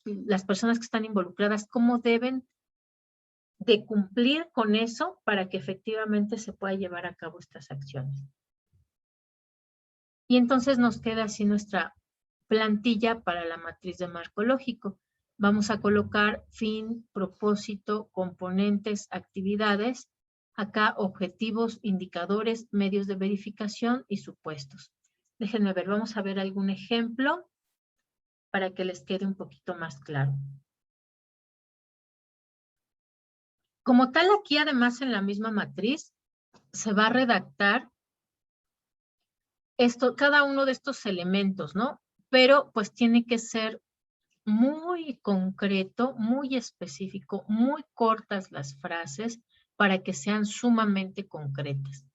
las personas que están involucradas, cómo deben de cumplir con eso para que efectivamente se pueda llevar a cabo estas acciones. Y entonces nos queda así nuestra plantilla para la matriz de marco lógico. Vamos a colocar fin, propósito, componentes, actividades. Acá objetivos, indicadores, medios de verificación y supuestos. Déjenme ver, vamos a ver algún ejemplo para que les quede un poquito más claro. Como tal, aquí además en la misma matriz se va a redactar cada uno de estos elementos, ¿no? Pero pues tiene que ser muy concreto, muy específico, muy cortas las frases para que sean sumamente concretas.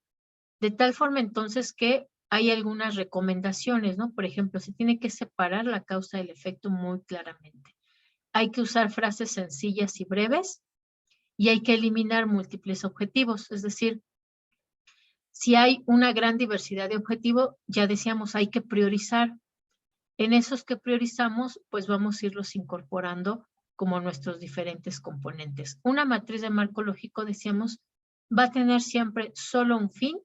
De tal forma entonces que hay algunas recomendaciones, ¿no? Por ejemplo, se tiene que separar la causa del efecto muy claramente. Hay que usar frases sencillas y breves y hay que eliminar múltiples objetivos. Es decir, si hay una gran diversidad de objetivos, ya decíamos, hay que priorizar. En esos que priorizamos, pues vamos a irlos incorporando como nuestros diferentes componentes. Una matriz de marco lógico, decíamos, va a tener siempre solo un fin,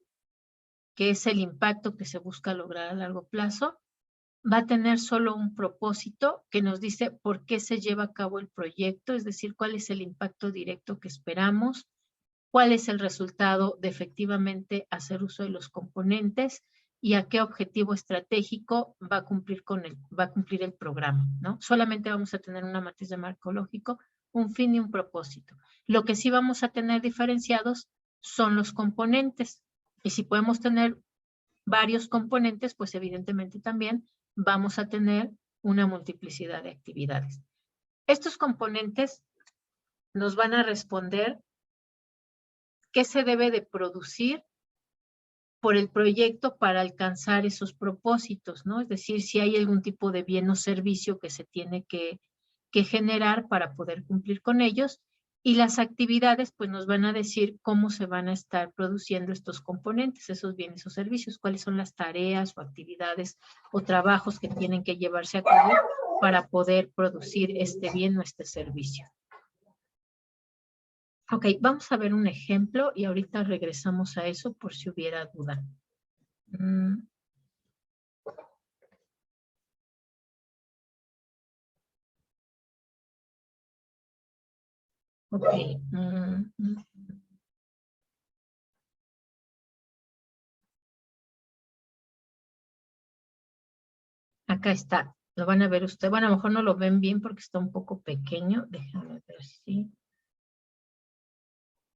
que es el impacto que se busca lograr a largo plazo. Va a tener solo un propósito que nos dice por qué se lleva a cabo el proyecto, es decir, cuál es el impacto directo que esperamos, cuál es el resultado de efectivamente hacer uso de los componentes y a qué objetivo estratégico va a cumplir el programa, ¿no? Solamente vamos a tener una matriz de marco lógico, un fin y un propósito. Lo que sí vamos a tener diferenciados son los componentes. Y si podemos tener varios componentes, pues evidentemente también vamos a tener una multiplicidad de actividades. Estos componentes nos van a responder qué se debe de producir por el proyecto para alcanzar esos propósitos, ¿no? Es decir, si hay algún tipo de bien o servicio que se tiene que generar para poder cumplir con ellos, y las actividades pues nos van a decir cómo se van a estar produciendo estos componentes, esos bienes o servicios, cuáles son las tareas o actividades o trabajos que tienen que llevarse a cabo para poder producir este bien o este servicio. Ok, vamos a ver un ejemplo y ahorita regresamos a eso por si hubiera duda. Ok. Acá está. Lo van a ver ustedes. Bueno, a lo mejor no lo ven bien porque está un poco pequeño. Déjenme ver si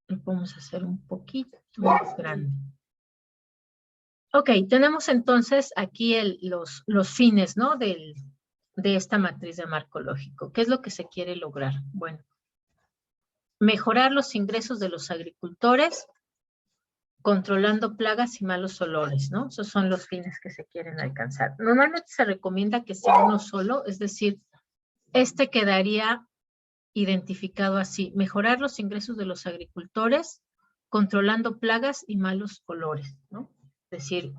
lo podemos hacer un poquito más grande. Ok, tenemos entonces aquí los fines, ¿no? De esta matriz de marco lógico. ¿Qué es lo que se quiere lograr? Bueno, mejorar los ingresos de los agricultores, controlando plagas y malos olores, ¿no? Esos son los fines que se quieren alcanzar. Normalmente se recomienda que sea uno solo, es decir, este quedaría identificado así: mejorar los ingresos de los agricultores, controlando plagas y malos olores, ¿no? Es decir,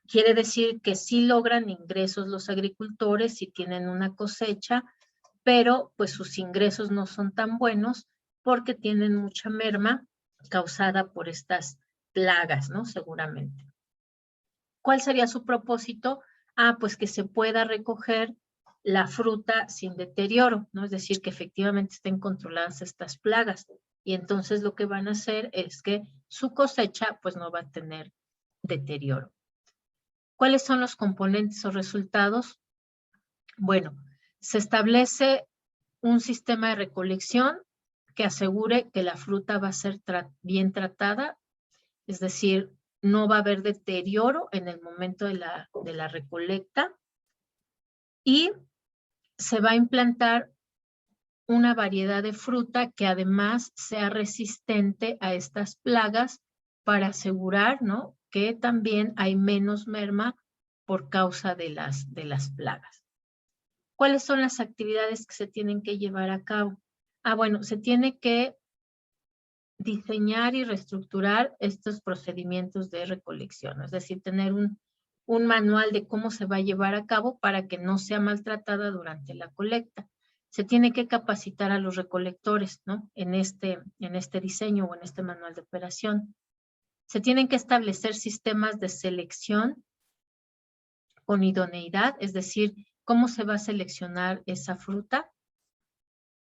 quiere decir que sí logran ingresos los agricultores, si tienen una cosecha, pero pues sus ingresos no son tan buenos porque tienen mucha merma causada por estas plagas, ¿no? Seguramente. ¿Cuál sería su propósito? Pues que se pueda recoger la fruta sin deterioro, ¿no? Es decir, que efectivamente estén controladas estas plagas. Y entonces lo que van a hacer es que su cosecha pues no va a tener deterioro. ¿Cuáles son los componentes o resultados? Bueno, se establece un sistema de recolección que asegure que la fruta va a ser bien tratada, es decir, no va a haber deterioro en el momento de la recolecta, y se va a implantar una variedad de fruta que además sea resistente a estas plagas para asegurar, ¿no?, que también hay menos merma por causa de las plagas. ¿Cuáles son las actividades que se tienen que llevar a cabo? Bueno, se tiene que diseñar y reestructurar estos procedimientos de recolección, es decir, tener un manual de cómo se va a llevar a cabo para que no sea maltratada durante la colecta. Se tiene que capacitar a los recolectores, ¿no?, en este diseño o en este manual de operación. Se tienen que establecer sistemas de selección con idoneidad, es decir, cómo se va a seleccionar esa fruta.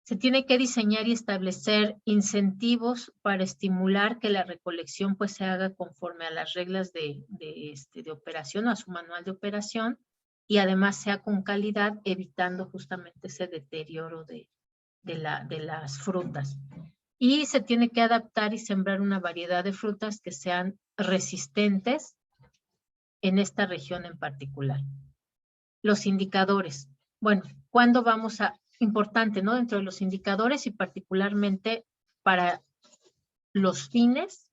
Se tiene que diseñar y establecer incentivos para estimular que la recolección pues se haga conforme a las reglas de operación o a su manual de operación, y además sea con calidad, evitando justamente ese deterioro de las frutas. Y se tiene que adaptar y sembrar una variedad de frutas que sean resistentes en esta región en particular. Los indicadores. Bueno, ¿cuándo vamos a importante, ¿no? Dentro de los indicadores y particularmente para los fines,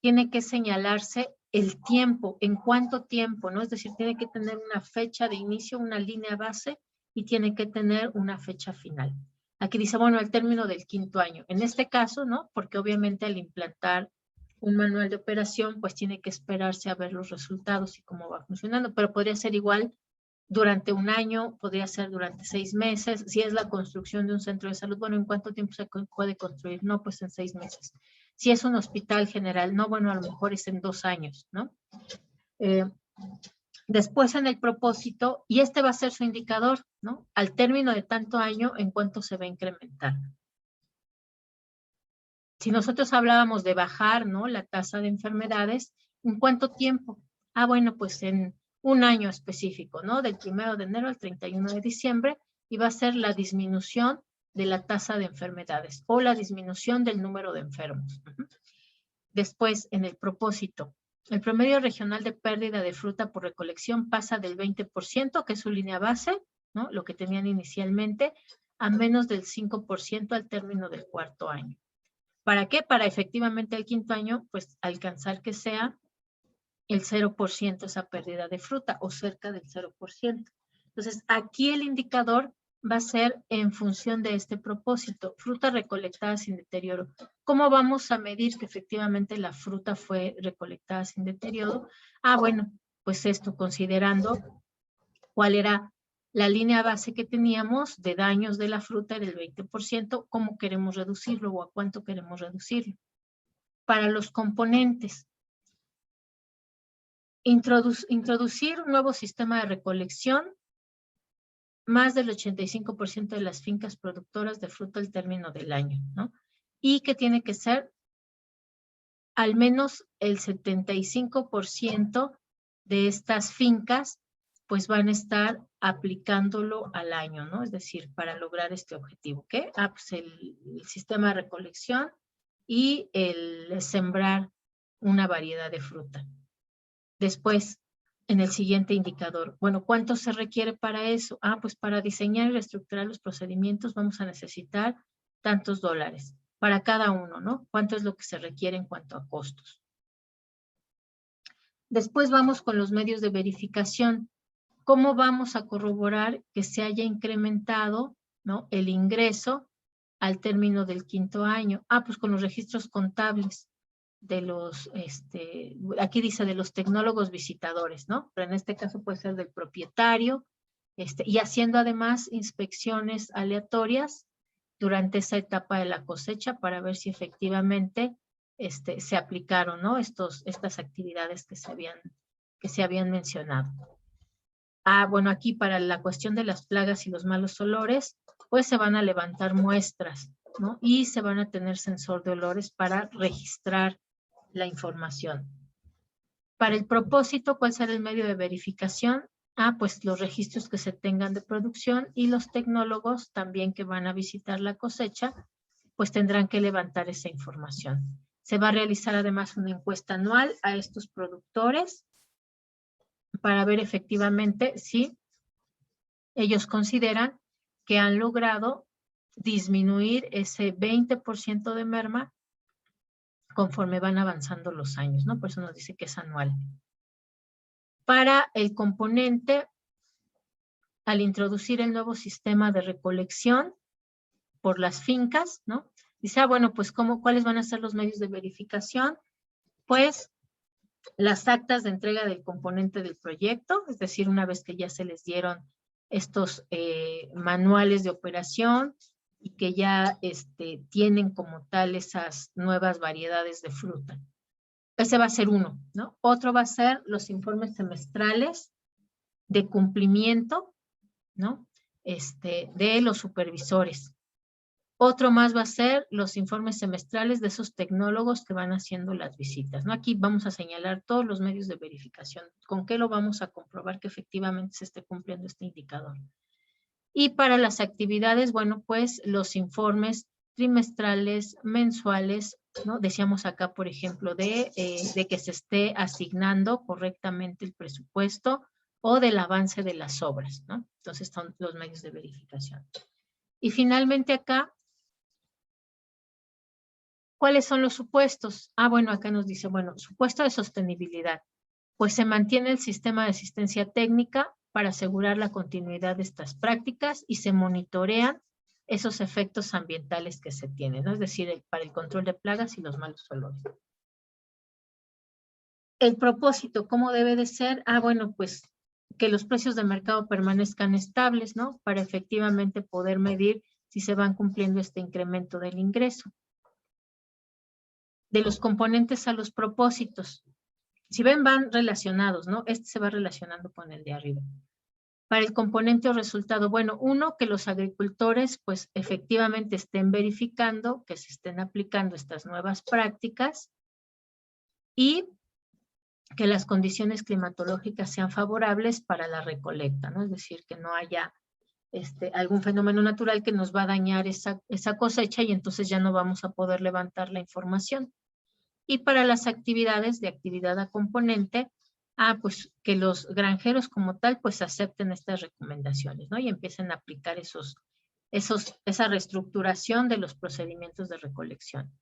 tiene que señalarse el tiempo, en cuánto tiempo, ¿no? Es decir, tiene que tener una fecha de inicio, una línea base y tiene que tener una fecha final. Aquí dice, bueno, al término del 5º año. En este caso, ¿no? Porque obviamente al implantar un manual de operación, pues tiene que esperarse a ver los resultados y cómo va funcionando, pero podría ser igual durante un año, podría ser durante 6 meses. Si es la construcción de un centro de salud, bueno, ¿en cuánto tiempo se puede construir? No, pues en 6 meses. Si es un hospital general, no, bueno, a lo mejor es en 2 años, ¿no? Después en el propósito, y este va a ser su indicador, ¿no? Al término de tanto año, ¿en cuánto se va a incrementar? Si nosotros hablábamos de bajar, ¿no? La tasa de enfermedades, ¿en cuánto tiempo? Ah, bueno, pues en un año específico, ¿no? Del 1 de enero al 31 de diciembre, y va a ser la disminución de la tasa de enfermedades o la disminución del número de enfermos. Después, en el propósito, el promedio regional de pérdida de fruta por recolección pasa del 20%, que es su línea base, ¿no? Lo que tenían inicialmente, a menos del 5% al término del 4º año. ¿Para qué? Para efectivamente el 5º año, pues alcanzar que sea el 0% esa pérdida de fruta o cerca del 0%. Entonces, aquí el indicador va a ser en función de este propósito, fruta recolectada sin deterioro. ¿Cómo vamos a medir que efectivamente la fruta fue recolectada sin deterioro? Ah, bueno, pues esto considerando cuál era la línea base que teníamos de daños de la fruta era el 20%, ¿cómo queremos reducirlo o a cuánto queremos reducirlo? Para los componentes, introducir un nuevo sistema de recolección, más del 85% de las fincas productoras de fruta al término del año, ¿no? Y que tiene que ser al menos el 75% de estas fincas pues van a estar aplicándolo al año, ¿no? Es decir, para lograr este objetivo. ¿Qué? Ah, pues el sistema de recolección y el sembrar una variedad de fruta. Después, en el siguiente indicador, bueno, ¿cuánto se requiere para eso? Ah, pues para diseñar y reestructurar los procedimientos vamos a necesitar tantos dólares para cada uno, ¿no? ¿Cuánto es lo que se requiere en cuanto a costos? Después vamos con los medios de verificación. ¿Cómo vamos a corroborar que se haya incrementado, ¿no? El ingreso al término del 5º año? Ah, pues con los registros contables de los, aquí dice de los tecnólogos visitadores, ¿no? Pero en este caso puede ser del propietario, y haciendo además inspecciones aleatorias durante esa etapa de la cosecha para ver si efectivamente se aplicaron, ¿no? Estas actividades que se habían mencionado. Ah, bueno, aquí para la cuestión de las plagas y los malos olores, pues se van a levantar muestras, ¿no? Y se van a tener sensor de olores para registrar la información. Para el propósito, ¿cuál será el medio de verificación? Ah, pues los registros que se tengan de producción y los tecnólogos también que van a visitar la cosecha, pues tendrán que levantar esa información. Se va a realizar además una encuesta anual a estos productores para ver efectivamente si ellos consideran que han logrado disminuir ese 20% de merma conforme van avanzando los años, ¿no? Por eso nos dice que es anual. Para el componente, al introducir el nuevo sistema de recolección por las fincas, ¿no? Dice, ah, bueno, pues ¿cuáles van a ser los medios de verificación? Pues las actas de entrega del componente del proyecto, es decir, una vez que ya se les dieron estos manuales de operación y que ya tienen como tal esas nuevas variedades de fruta. Ese va a ser uno, ¿no? Otro va a ser los informes semestrales de cumplimiento, ¿no? De los supervisores. Otro más va a ser los informes semestrales de esos tecnólogos que van haciendo las visitas, ¿no? Aquí vamos a señalar todos los medios de verificación. ¿Con qué lo vamos a comprobar que efectivamente se esté cumpliendo este indicador? Y para las actividades, bueno, pues los informes trimestrales, mensuales, ¿no? Decíamos acá, por ejemplo, de que se esté asignando correctamente el presupuesto o del avance de las obras, ¿no? Entonces son los medios de verificación. Y finalmente acá, ¿cuáles son los supuestos? Ah, bueno, acá nos dice, bueno, supuesto de sostenibilidad. Pues se mantiene el sistema de asistencia técnica para asegurar la continuidad de estas prácticas y se monitorean esos efectos ambientales que se tienen, ¿no? Es decir, para el control de plagas y los malos olores. El propósito, ¿cómo debe de ser? Ah, bueno, pues que los precios de mercado permanezcan estables, ¿no? Para efectivamente poder medir si se van cumpliendo este incremento del ingreso. De los componentes a los propósitos. Si ven, van relacionados, ¿no? Este se va relacionando con el de arriba. Para el componente o resultado, bueno, uno, que los agricultores pues efectivamente estén verificando que se estén aplicando estas nuevas prácticas y que las condiciones climatológicas sean favorables para la recolecta, ¿no? Es decir, que no haya algún fenómeno natural que nos va a dañar esa cosecha y entonces ya no vamos a poder levantar la información. Y para las actividades de actividad a componente, pues que los granjeros como tal pues acepten estas recomendaciones, ¿no? Y empiecen a aplicar esa reestructuración de los procedimientos de recolección.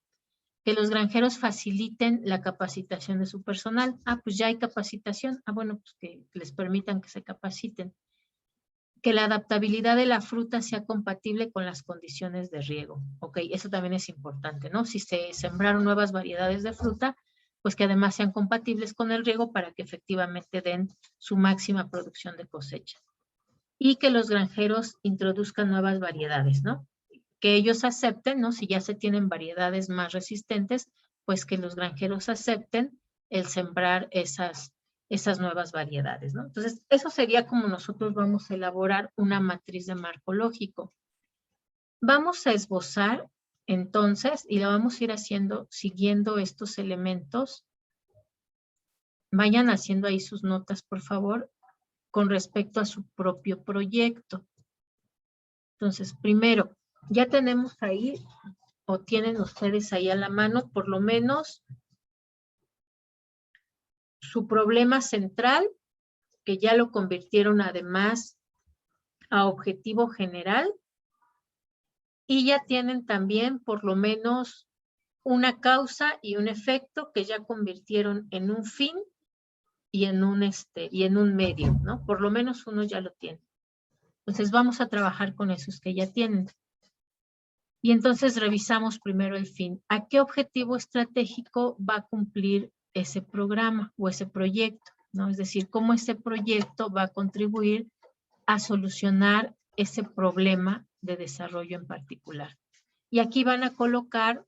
Que los granjeros faciliten la capacitación de su personal. Pues ya hay capacitación. Bueno, pues que les permitan que se capaciten. Que la adaptabilidad de la fruta sea compatible con las condiciones de riego. Ok, eso también es importante, ¿no? Si se sembraron nuevas variedades de fruta, pues que además sean compatibles con el riego para que efectivamente den su máxima producción de cosecha. Y que los granjeros introduzcan nuevas variedades, ¿no? Que ellos acepten, ¿no? Si ya se tienen variedades más resistentes, pues que los granjeros acepten el sembrar esas nuevas variedades, ¿no? Entonces, eso sería como nosotros vamos a elaborar una matriz de marco lógico. Vamos a esbozar, entonces, y la vamos a ir haciendo siguiendo estos elementos. Vayan haciendo ahí sus notas, por favor, con respecto a su propio proyecto. Entonces, primero, ya tenemos ahí, o tienen ustedes ahí a la mano, por lo menos, su problema central, que ya lo convirtieron además a objetivo general, y ya tienen también por lo menos una causa y un efecto que ya convirtieron en un fin y en un medio, ¿no? Por lo menos uno ya lo tiene. Entonces vamos a trabajar con esos que ya tienen. Y entonces revisamos primero el fin. ¿A qué objetivo estratégico va a cumplir ese programa o ese proyecto? ¿No? Es decir, cómo ese proyecto va a contribuir a solucionar ese problema de desarrollo en particular. Y aquí van a colocar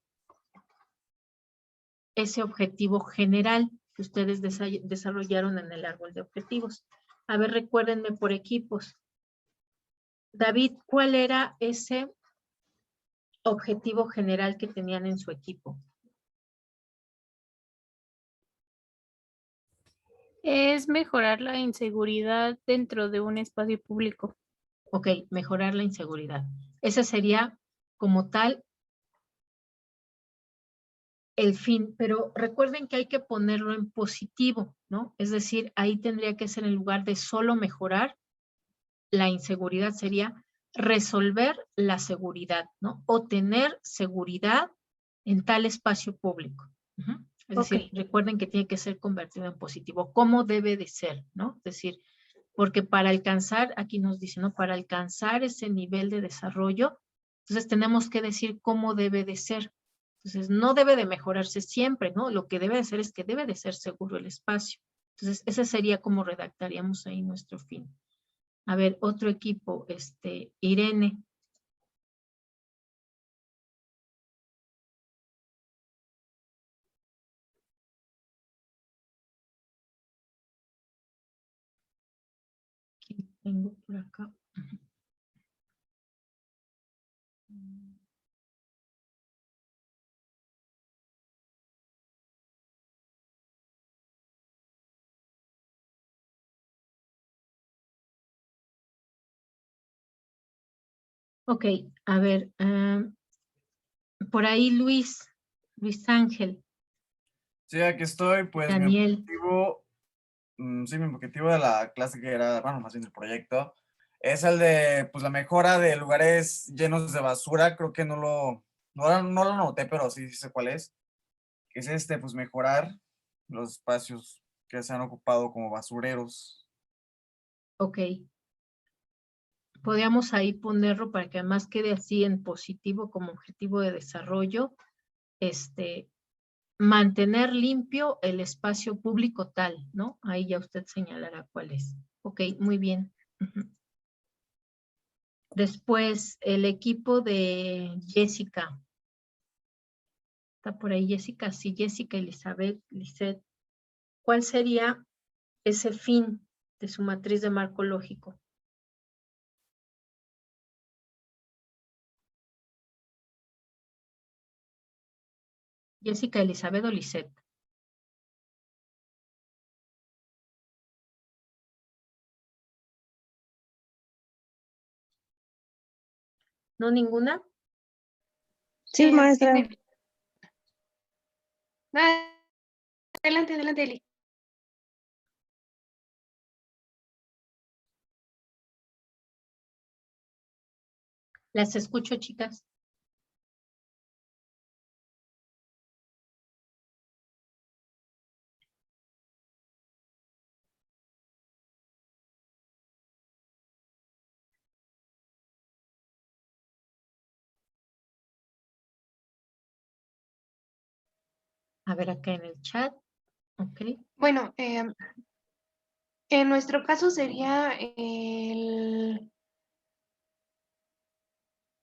ese objetivo general que ustedes desarrollaron en el árbol de objetivos. A ver, recuérdenme por equipos. David, ¿cuál era ese objetivo general que tenían en su equipo? Es mejorar la inseguridad dentro de un espacio público. Ok, mejorar la inseguridad. Ese sería como tal el fin, pero recuerden que hay que ponerlo en positivo, ¿no? Es decir, ahí tendría que ser en lugar de solo mejorar la inseguridad, sería resolver la seguridad, ¿no? O tener seguridad en tal espacio público. Es decir, recuerden que tiene que ser convertido en positivo. ¿Cómo debe de ser, no? Es decir, porque para alcanzar, aquí nos dice, ¿no? Para alcanzar ese nivel de desarrollo, entonces tenemos que decir cómo debe de ser. Entonces, no debe de mejorarse siempre, ¿no? Lo que debe de ser es que debe de ser seguro el espacio. Entonces, ese sería como redactaríamos ahí nuestro fin. A ver, otro equipo, Irene. ¿Quién tengo por acá? Ok, a ver, por ahí Luis Ángel. Sí, aquí estoy, pues Daniel. mi objetivo de la clase que era, bueno, más bien el proyecto, es el de, pues, la mejora de lugares llenos de basura. Creo que no lo noté, pero sí sé cuál es. Que es pues, mejorar los espacios que se han ocupado como basureros. Ok. Podríamos ahí ponerlo para que además quede así en positivo como objetivo de desarrollo. Mantener limpio el espacio público tal, ¿no? Ahí ya usted señalará cuál es. Ok, muy bien. Después, el equipo de Jessica. Está por ahí Jessica, sí, Jessica, Elizabeth, Lisette. ¿Cuál sería ese fin de su matriz de marco lógico? Jessica, Elizabeth o Lisette. ¿No ninguna? Sí, maestra. Adelante, adelante, Eli. Las escucho, chicas. A ver acá en el chat. Ok. Bueno, en nuestro caso sería el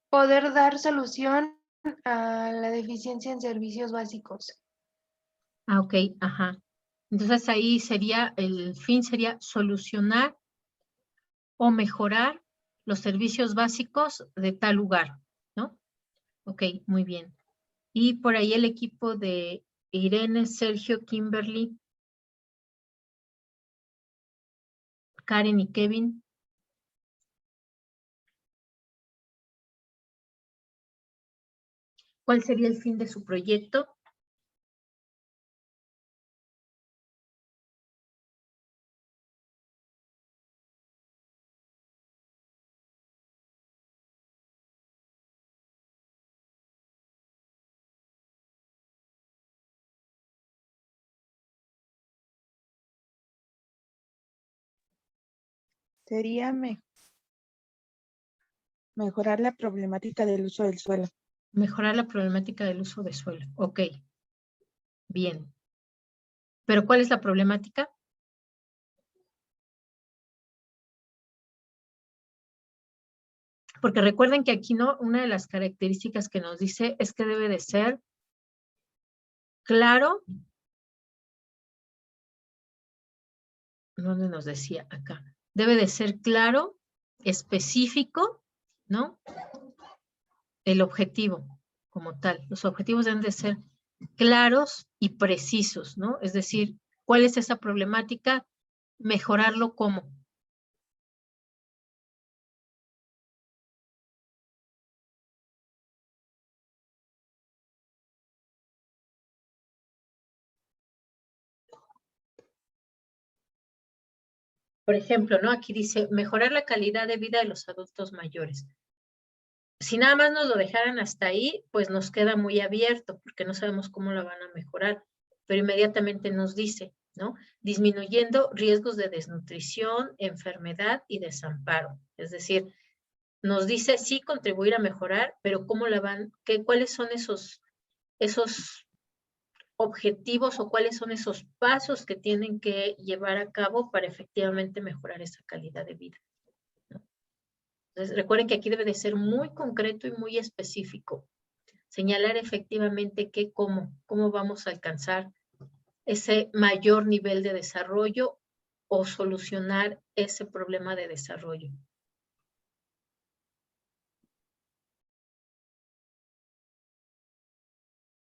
poder dar solución a la deficiencia en servicios básicos. Ah, ok, ajá. Entonces ahí sería, el fin sería solucionar o mejorar los servicios básicos de tal lugar, ¿no? Ok, muy bien. Y por ahí el equipo de Irene, Sergio, Kimberly, Karen y Kevin. ¿Cuál sería el fin de su proyecto? Sería mejorar la problemática del uso del suelo. Mejorar la problemática del uso de suelo. Ok, bien. ¿Pero cuál es la problemática? Porque recuerden que aquí no, una de las características que nos dice es que debe de ser claro. ¿Dónde nos decía? Acá. Debe de ser claro, específico, ¿no? El objetivo como tal. Los objetivos deben de ser claros y precisos, ¿no? Es decir, ¿cuál es esa problemática? Mejorarlo cómo. Por ejemplo, ¿no? Aquí dice, mejorar la calidad de vida de los adultos mayores. Si nada más nos lo dejaran hasta ahí, pues nos queda muy abierto, porque no sabemos cómo lo van a mejorar. Pero inmediatamente nos dice, ¿no? Disminuyendo riesgos de desnutrición, enfermedad y desamparo. Es decir, nos dice sí contribuir a mejorar, pero cómo la van, cuáles son esos objetivos o cuáles son esos pasos que tienen que llevar a cabo para efectivamente mejorar esa calidad de vida, ¿no? Entonces, recuerden que aquí debe de ser muy concreto y muy específico. Señalar efectivamente cómo vamos a alcanzar ese mayor nivel de desarrollo o solucionar ese problema de desarrollo.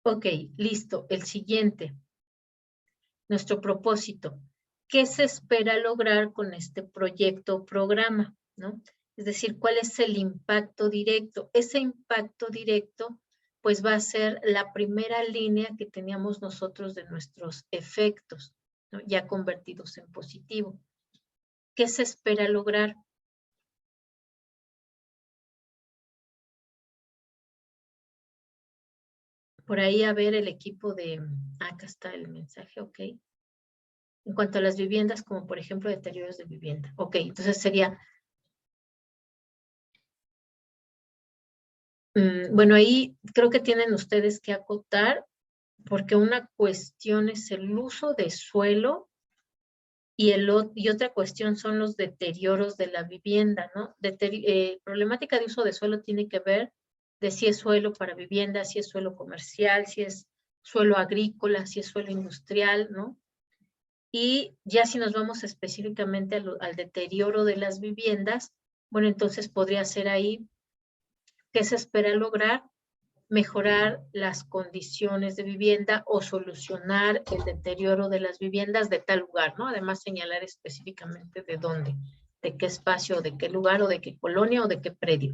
Ok, listo. El siguiente. Nuestro propósito. ¿Qué se espera lograr con este proyecto o programa? ¿No? Es decir, ¿cuál es el impacto directo? Ese impacto directo, pues va a ser la primera línea que teníamos nosotros de nuestros efectos, ¿no? Ya convertidos en positivo. ¿Qué se espera lograr? por ahí a ver el equipo de, acá está el mensaje, ok. En cuanto a las viviendas, como por ejemplo deterioros de vivienda. Ok, entonces sería, bueno, ahí creo que tienen ustedes que acotar, porque una cuestión es el uso de suelo y otra cuestión son los deterioros de la vivienda, ¿no? Problemática de uso de suelo tiene que ver de si es suelo para vivienda, si es suelo comercial, si es suelo agrícola, si es suelo industrial, ¿no? Y ya si nos vamos específicamente al deterioro de las viviendas, bueno, entonces podría ser ahí que se espera lograr mejorar las condiciones de vivienda o solucionar el deterioro de las viviendas de tal lugar, ¿no? Además señalar específicamente de dónde, de qué espacio, de qué lugar o de qué colonia o de qué predio.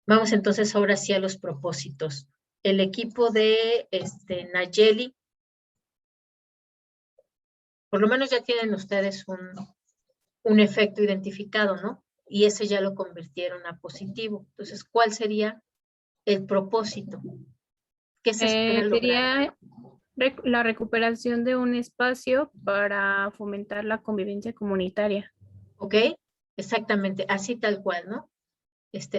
Vamos entonces ahora sí a los propósitos. El equipo de Nayeli, por lo menos ya tienen ustedes un efecto identificado, ¿no? Y ese ya lo convirtieron a positivo. Entonces, ¿cuál sería el propósito? ¿Qué se espera lograr? Sería la recuperación de un espacio para fomentar la convivencia comunitaria. ¿Ok? Exactamente, así tal cual, ¿no?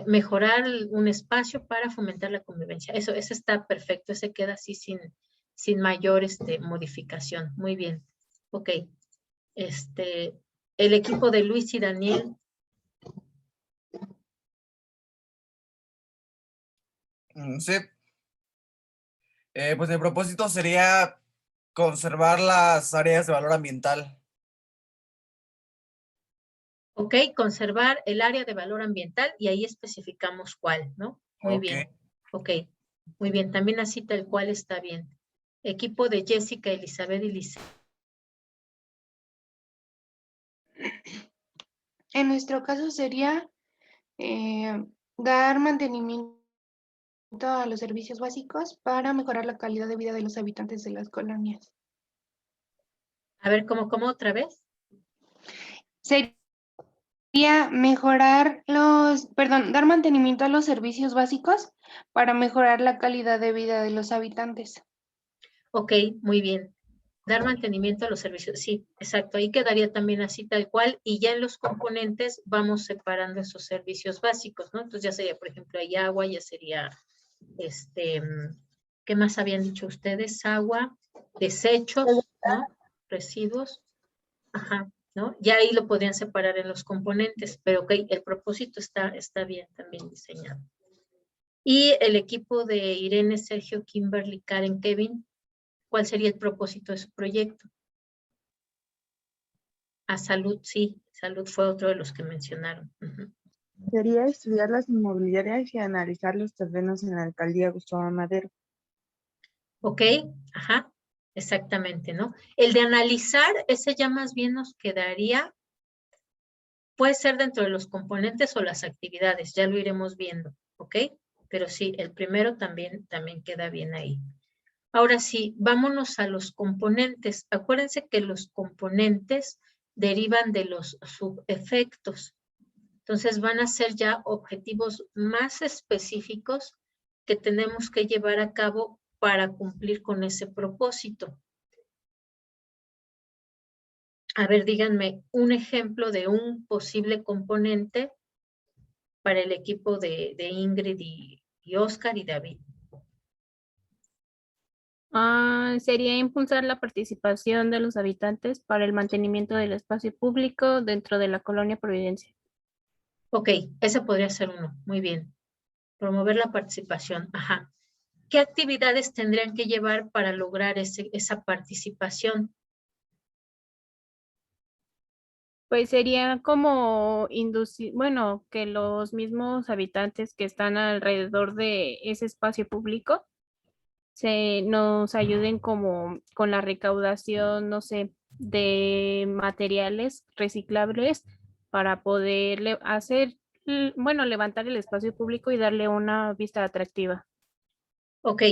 Mejorar un espacio para fomentar la convivencia. Eso está perfecto, ese queda así sin mayor modificación. Muy bien. Ok. El equipo de Luis y Daniel. Sí. Pues el propósito sería conservar las áreas de valor ambiental. Ok, conservar el área de valor ambiental y ahí especificamos cuál, ¿no? Muy Ok. bien. Ok, muy bien. También así tal cual está bien. Equipo de Jessica, Elizabeth y Lisa. En nuestro caso sería dar mantenimiento a los servicios básicos para mejorar la calidad de vida de los habitantes de las colonias. A ver, ¿cómo otra vez? Sería dar mantenimiento a los servicios básicos para mejorar la calidad de vida de los habitantes. Ok, muy bien. Dar mantenimiento a los servicios. Sí, exacto. Ahí quedaría también así tal cual. Y ya en los componentes vamos separando esos servicios básicos, ¿no? Entonces ya sería, por ejemplo, hay agua, ya sería, ¿qué más habían dicho ustedes? Agua, desechos, ¿no? Residuos. Ajá, ¿no? Ya ahí lo podrían separar en los componentes, pero ok, el propósito está bien también diseñado. Y el equipo de Irene, Sergio, Kimberly, Karen, Kevin, ¿cuál sería el propósito de su proyecto? A salud, sí, salud fue otro de los que mencionaron. Sería estudiar las inmobiliarias y analizar los terrenos en la alcaldía Gustavo Madero. Ok, ajá, exactamente, ¿no? El de analizar, ese ya más bien nos quedaría, puede ser dentro de los componentes o las actividades, ya lo iremos viendo, ¿ok? Pero sí, el primero también queda bien ahí. Ahora sí, vámonos a los componentes. Acuérdense que los componentes derivan de los subefectos. Entonces van a ser ya objetivos más específicos que tenemos que llevar a cabo para cumplir con ese propósito. A ver, díganme un ejemplo de un posible componente para el equipo de Ingrid y Oscar y David. Sería impulsar la participación de los habitantes para el mantenimiento del espacio público dentro de la colonia Providencia. Ok, ese podría ser uno. Muy bien. Promover la participación. Ajá. ¿Qué actividades tendrían que llevar para lograr esa participación? Pues sería como inducir, bueno, que los mismos habitantes que están alrededor de ese espacio público nos ayuden como con la recaudación, no sé, de materiales reciclables para poder bueno, levantar el espacio público y darle una vista atractiva. Ok,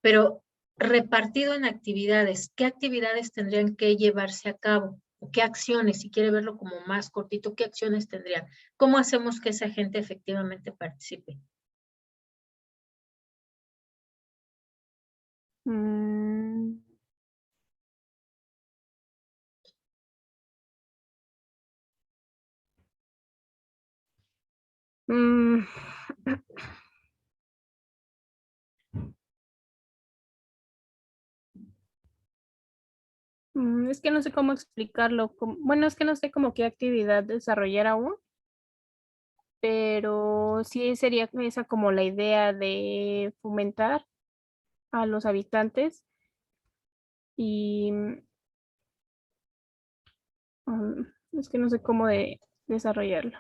pero repartido en actividades, ¿qué actividades tendrían que llevarse a cabo? ¿O qué acciones, si quiere verlo como más cortito, qué acciones tendrían? ¿Cómo hacemos que esa gente efectivamente participe? Mm. Mm. Es que no sé cómo explicarlo. Bueno, es que no sé cómo qué actividad desarrollar aún, pero sí sería esa como la idea de fomentar a los habitantes y es que no sé cómo desarrollarlo.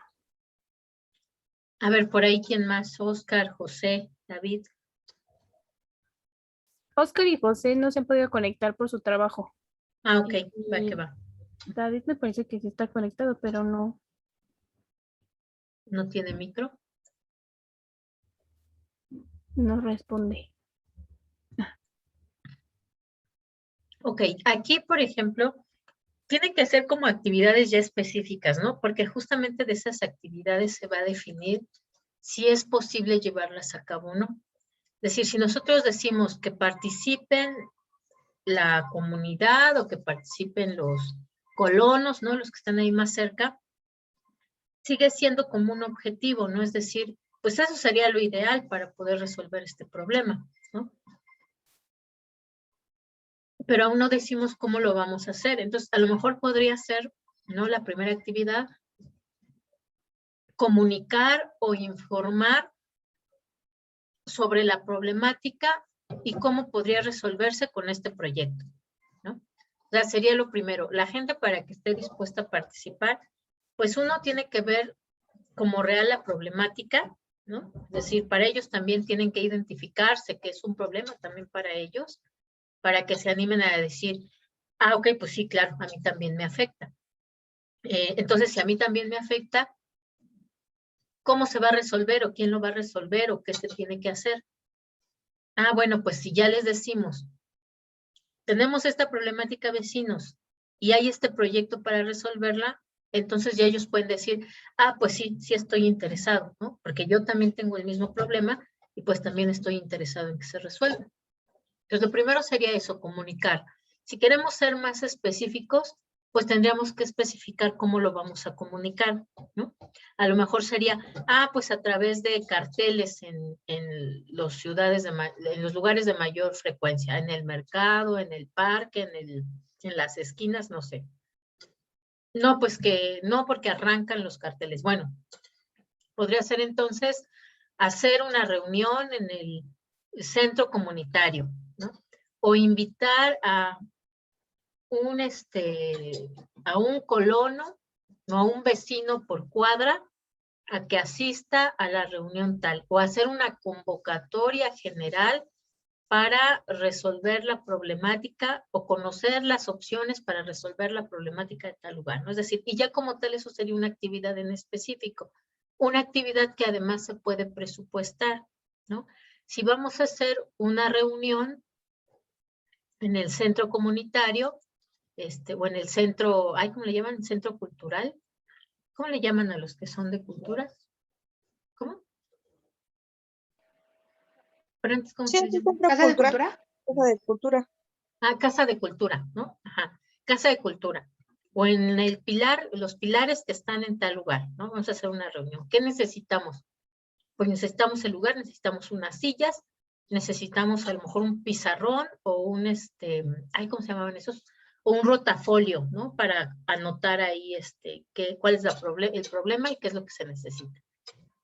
A ver, por ahí, ¿quién más? Oscar, José, David. Oscar y José no se han podido conectar por su trabajo. Ah, ok, va que Y va. David me parece que sí está conectado, pero no ¿No tiene micro? responde. Ok, aquí, por ejemplo, tienen que ser como actividades ya específicas, ¿no? Porque justamente de esas actividades se va a definir si es posible llevarlas a cabo o no. Es decir, si nosotros decimos que participen la comunidad o que participen los colonos, ¿no? Los que están ahí más cerca, sigue siendo como un objetivo, ¿no? Es decir, pues eso sería lo ideal para poder resolver este problema, ¿no? Pero aún no decimos cómo lo vamos a hacer. Entonces, a lo mejor podría ser, ¿no? La primera actividad, comunicar o informar sobre la problemática y cómo podría resolverse con este proyecto, ¿no? O sea, sería lo primero. La gente, para que esté dispuesta a participar, pues uno tiene que ver como real la problemática, ¿no? Es decir, para ellos también tienen que identificarse que es un problema también para ellos, para que se animen a decir, ah, ok, pues sí, claro, a mí también me afecta. Entonces, si a mí también me afecta, ¿cómo se va a resolver o quién lo va a resolver o qué se tiene que hacer? Ah, bueno, pues si ya les decimos, tenemos esta problemática vecinos y hay este proyecto para resolverla, entonces ya ellos pueden decir, ah, pues sí, sí estoy interesado, ¿no? Porque yo también tengo el mismo problema y pues también estoy interesado en que se resuelva. Entonces, lo primero sería eso, comunicar. Si queremos ser más específicos, pues tendríamos que especificar cómo lo vamos a comunicar, ¿no? A lo mejor sería, ah, pues a través de carteles en los ciudades, en los lugares de mayor frecuencia, en el mercado, en el parque, en las esquinas, no sé. No, pues que no, porque arrancan los carteles. Bueno, podría ser entonces hacer una reunión en el centro comunitario, ¿no? O invitar a un colono o a un vecino por cuadra a que asista a la reunión tal, o hacer una convocatoria general para resolver la problemática o conocer las opciones para resolver la problemática de tal lugar, ¿no? Es decir, y ya como tal eso sería una actividad en específico, una actividad que además se puede presupuestar, ¿no? Si vamos a hacer una reunión en el centro comunitario, o en el centro, ¿cómo le llaman? Centro cultural. ¿Cómo le llaman a los que son de culturas? ¿Cómo? Pero antes, ¿cómo Sí, se es les un llama? centro ¿Casa de cultural, cultura? casa de cultura. Ah, casa de cultura, ¿no? Ajá, casa de cultura. O en el pilar, los pilares que están en tal lugar, ¿no? Vamos a hacer una reunión. ¿Qué necesitamos? Pues necesitamos el lugar, necesitamos unas sillas, necesitamos a lo mejor un pizarrón o ¿cómo se llamaban esos? O un rotafolio, ¿no? Para anotar ahí, cuál es el problema y qué es lo que se necesita.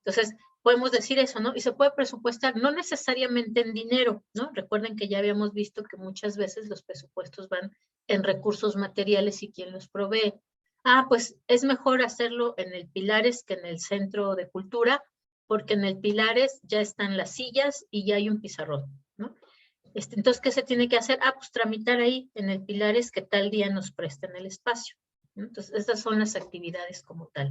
Entonces, podemos decir eso, ¿no? Y se puede presupuestar, no necesariamente en dinero, ¿no? Recuerden que ya habíamos visto que muchas veces los presupuestos van en recursos materiales y quién los provee. Ah, pues es mejor hacerlo en el Pilares que en el Centro de Cultura, porque en el Pilares ya están las sillas y ya hay un pizarrón, ¿no? Entonces, ¿qué se tiene que hacer? Ah, pues tramitar ahí en el Pilares que tal día nos presten el espacio, ¿no? Entonces, estas son las actividades como tal.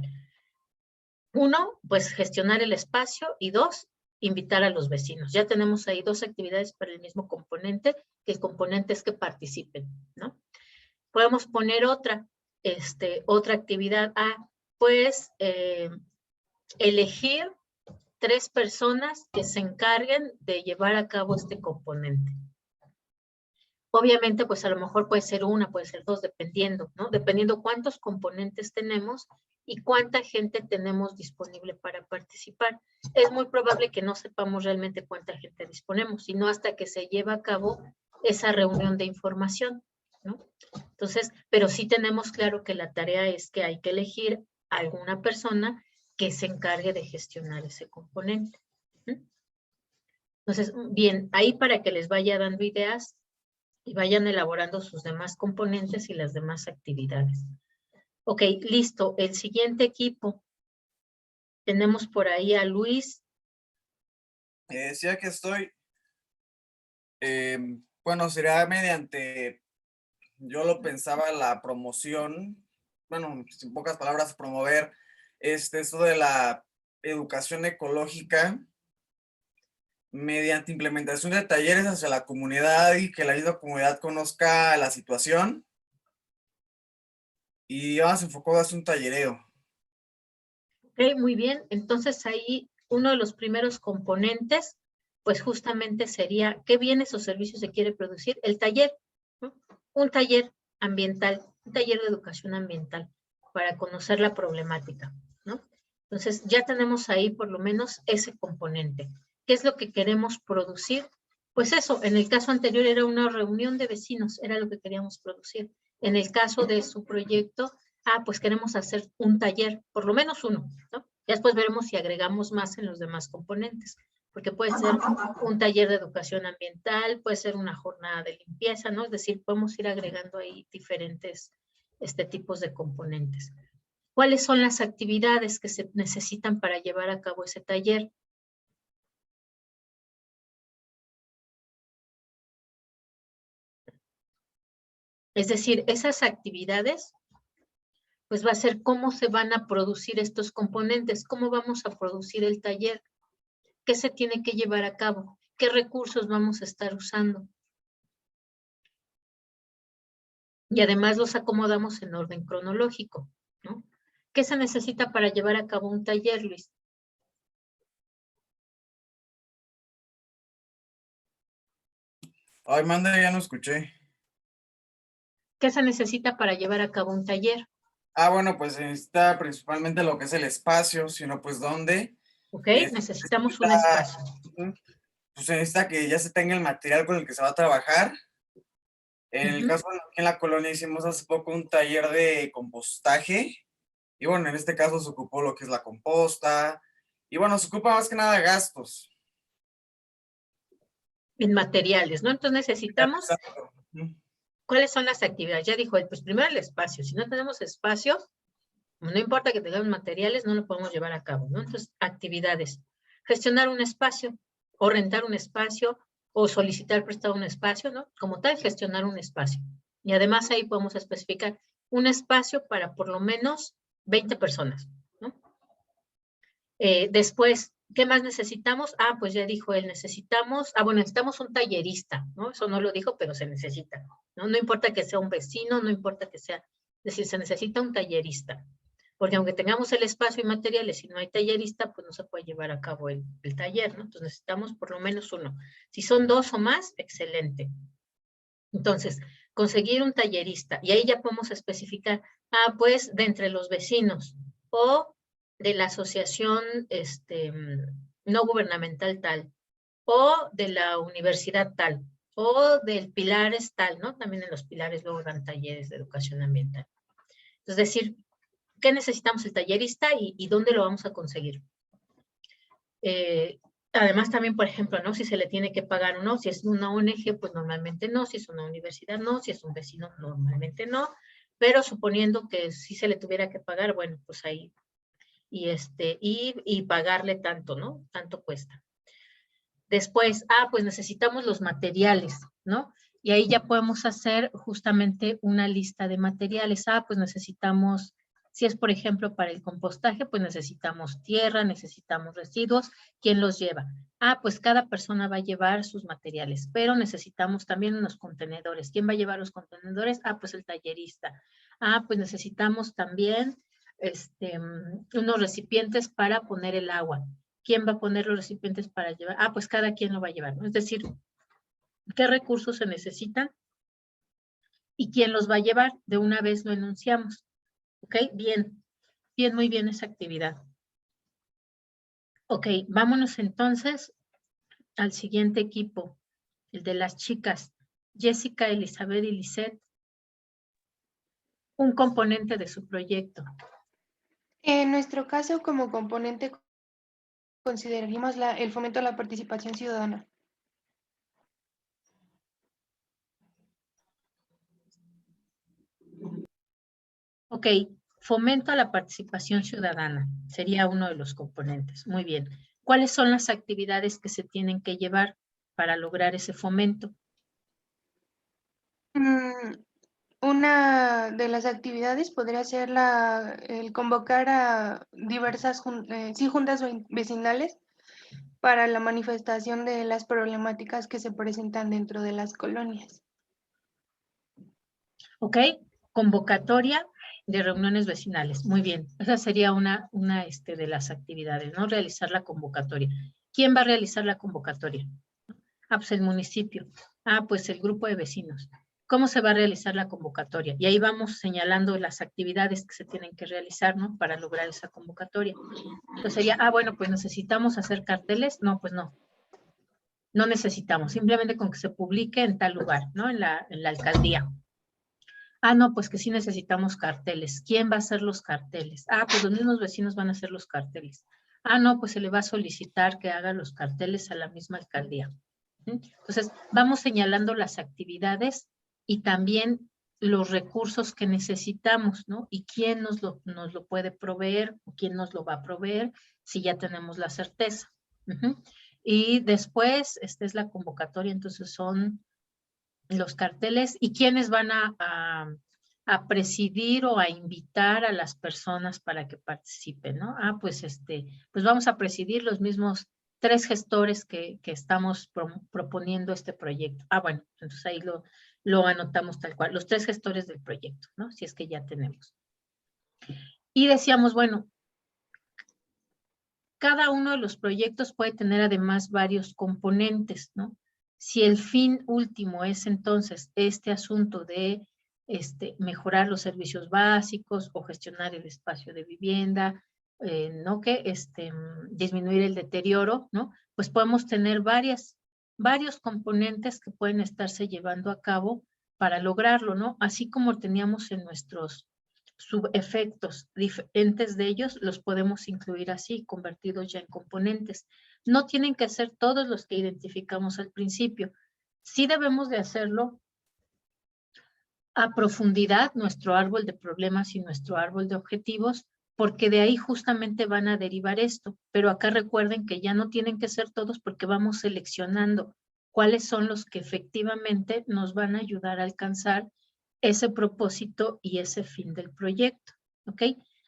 Uno, pues gestionar el espacio y dos, invitar a los vecinos. Ya tenemos ahí dos actividades para el mismo componente, que el componente es que participen, ¿no? Podemos poner otra actividad. Pues elegir 3 personas que se encarguen de llevar a cabo este componente. Obviamente, pues a lo mejor puede ser una, puede ser dos, dependiendo, ¿no? Dependiendo cuántos componentes tenemos y cuánta gente tenemos disponible para participar. Es muy probable que no sepamos realmente cuánta gente disponemos, sino hasta que se lleva a cabo esa reunión de información, ¿no? Entonces, pero sí tenemos claro que la tarea es que hay que elegir a alguna persona que se encargue de gestionar ese componente. Entonces, bien, ahí para que les vaya dando ideas y vayan elaborando sus demás componentes y las demás actividades. Ok, listo. El siguiente equipo. Tenemos por ahí a Luis. Decía que estoy, bueno, sería mediante, yo lo pensaba, la promoción, bueno, en pocas palabras, promover esto de la educación ecológica mediante implementación de talleres hacia la comunidad y que la misma comunidad conozca la situación. Y más enfocado a hacer un tallereo. Ok, muy bien. Entonces ahí uno de los primeros componentes, pues justamente sería, ¿qué bienes o servicios se quiere producir? El taller, ¿no? Un taller ambiental, un taller de educación ambiental para conocer la problemática, ¿no? Entonces ya tenemos ahí por lo menos ese componente. ¿Qué es lo que queremos producir? Pues eso, en el caso anterior era una reunión de vecinos, era lo que queríamos producir. En el caso de su proyecto, pues queremos hacer un taller, por lo menos uno, ¿no? Ya después veremos si agregamos más en los demás componentes, porque puede ser un taller de educación ambiental, puede ser una jornada de limpieza, ¿no? Es decir, podemos ir agregando ahí diferentes tipos de componentes. ¿Cuáles son las actividades que se necesitan para llevar a cabo ese taller? Es decir, esas actividades, pues va a ser cómo se van a producir estos componentes, cómo vamos a producir el taller, qué se tiene que llevar a cabo, qué recursos vamos a estar usando. Y además los acomodamos en orden cronológico, ¿no? ¿Qué se necesita para llevar a cabo un taller, Luis? Ay, manda, ya no escuché. ¿Qué se necesita para llevar a cabo un taller? Bueno, pues se necesita principalmente lo que es el espacio, sino pues dónde. Ok, necesitamos un espacio. Pues se necesita que ya se tenga el material con el que se va a trabajar. En el caso de aquí en la colonia hicimos hace poco un taller de compostaje. Y bueno, en este caso se ocupó lo que es la composta. Y bueno, se ocupa más que nada gastos. En materiales, ¿no? Entonces necesitamos, Exacto. ¿cuáles son las actividades? Ya dijo él, pues primero el espacio. Si no tenemos espacio, no importa que tengamos materiales, no lo podemos llevar a cabo, ¿no? Entonces, actividades. Gestionar un espacio, o rentar un espacio, o solicitar prestado un espacio, ¿no? Como tal, gestionar un espacio. Y además ahí podemos especificar un espacio para por lo menos 20 personas, ¿no? Después, ¿qué más necesitamos? Pues ya dijo él, necesitamos un tallerista, ¿no? Eso no lo dijo, pero se necesita, ¿no? No importa que sea un vecino, no importa que sea, es decir, se necesita un tallerista, porque aunque tengamos el espacio y materiales, si no hay tallerista, pues no se puede llevar a cabo el taller, ¿no? Entonces necesitamos por lo menos uno. Si son dos o más, excelente. Entonces, conseguir un tallerista, y ahí ya podemos especificar, pues de entre los vecinos, o de la asociación no gubernamental tal, o de la universidad tal, o del Pilares tal, ¿no? También en los Pilares luego dan talleres de educación ambiental. Es decir, ¿qué necesitamos el tallerista y dónde lo vamos a conseguir? Además también, por ejemplo, ¿no? Si se le tiene que pagar o no, si es una ONG, pues normalmente no, si es una universidad no, si es un vecino normalmente no, pero suponiendo que sí se le tuviera que pagar, bueno, pues ahí, y pagarle tanto, ¿no? Tanto cuesta. Después, pues necesitamos los materiales, ¿no? Y ahí ya podemos hacer justamente una lista de materiales. Pues necesitamos, si es por ejemplo para el compostaje, pues necesitamos tierra, necesitamos residuos. ¿Quién los lleva? Pues cada persona va a llevar sus materiales, pero necesitamos también unos contenedores. ¿Quién va a llevar los contenedores? Pues el tallerista. Pues necesitamos también unos recipientes para poner el agua. ¿Quién va a poner los recipientes para llevar? Pues cada quien lo va a llevar, ¿no? Es decir, ¿qué recursos se necesitan ¿Y quién los va a llevar? De una vez lo enunciamos. ¿Ok? Bien, bien, muy bien esa actividad. Ok, vámonos entonces al siguiente equipo, el de las chicas, Jessica, Elizabeth y Lisette. Un componente de su proyecto. En nuestro caso, como componente, consideraríamos el fomento a la participación ciudadana. Ok, fomento a la participación ciudadana. Sería uno de los componentes. Muy bien. ¿Cuáles son las actividades que se tienen que llevar para lograr ese fomento? Una de las actividades podría ser el convocar a diversas juntas vecinales para la manifestación de las problemáticas que se presentan dentro de las colonias. Ok, convocatoria de reuniones vecinales. Muy bien, esa sería una de las actividades, ¿no? Realizar la convocatoria. ¿Quién va a realizar la convocatoria? Ah, pues el municipio. Ah, pues el grupo de vecinos. ¿Cómo se va a realizar la convocatoria? Y ahí vamos señalando las actividades que se tienen que realizar, ¿no? Para lograr esa convocatoria. Entonces sería, bueno, pues necesitamos hacer carteles. No, pues no. No necesitamos, simplemente con que se publique en tal lugar, ¿no? En la alcaldía. Ah, no, pues que sí necesitamos carteles. ¿Quién va a hacer los carteles? Ah, pues los mismos vecinos van a hacer los carteles. Ah, no, pues se le va a solicitar que haga los carteles a la misma alcaldía. Entonces, vamos señalando las actividades y también los recursos que necesitamos, ¿no? Y quién nos lo puede proveer o quién nos lo va a proveer si ya tenemos la certeza. Y después, esta es la convocatoria, entonces son los carteles y quiénes van a presidir o a invitar a las personas para que participen, ¿no? Ah, pues pues vamos a presidir los mismos 3 gestores que estamos proponiendo este proyecto. Ah, bueno, entonces ahí lo anotamos tal cual, los 3 gestores del proyecto, ¿no? Si es que ya tenemos. Y decíamos, bueno, cada uno de los proyectos puede tener además varios componentes, ¿no? Si el fin último es entonces este asunto de mejorar los servicios básicos o gestionar el espacio de vivienda, ¿no? Que disminuir el deterioro, ¿no? Pues podemos tener varios componentes que pueden estarse llevando a cabo para lograrlo, ¿no? Así como teníamos en nuestros subefectos diferentes de ellos, los podemos incluir así, convertidos ya en componentes. No tienen que ser todos los que identificamos al principio. Sí debemos de hacerlo a profundidad, nuestro árbol de problemas y nuestro árbol de objetivos, porque de ahí justamente van a derivar esto. Pero acá recuerden que ya no tienen que ser todos porque vamos seleccionando cuáles son los que efectivamente nos van a ayudar a alcanzar ese propósito y ese fin del proyecto, ¿ok?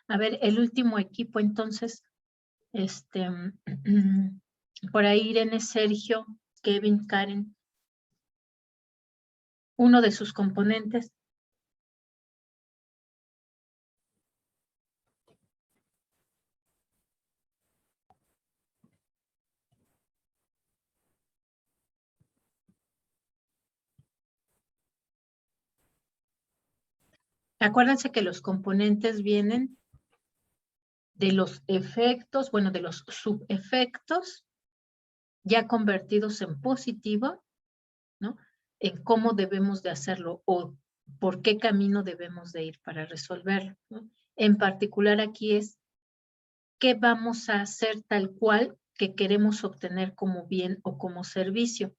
A ver, el último equipo entonces, por ahí Irene, Sergio, Kevin, Karen, uno de sus componentes. Acuérdense que los componentes vienen de los efectos, bueno, de los subefectos ya convertidos en positivo, ¿no? En cómo debemos de hacerlo o por qué camino debemos de ir para resolverlo, ¿no? En particular aquí es qué vamos a hacer tal cual que queremos obtener como bien o como servicio.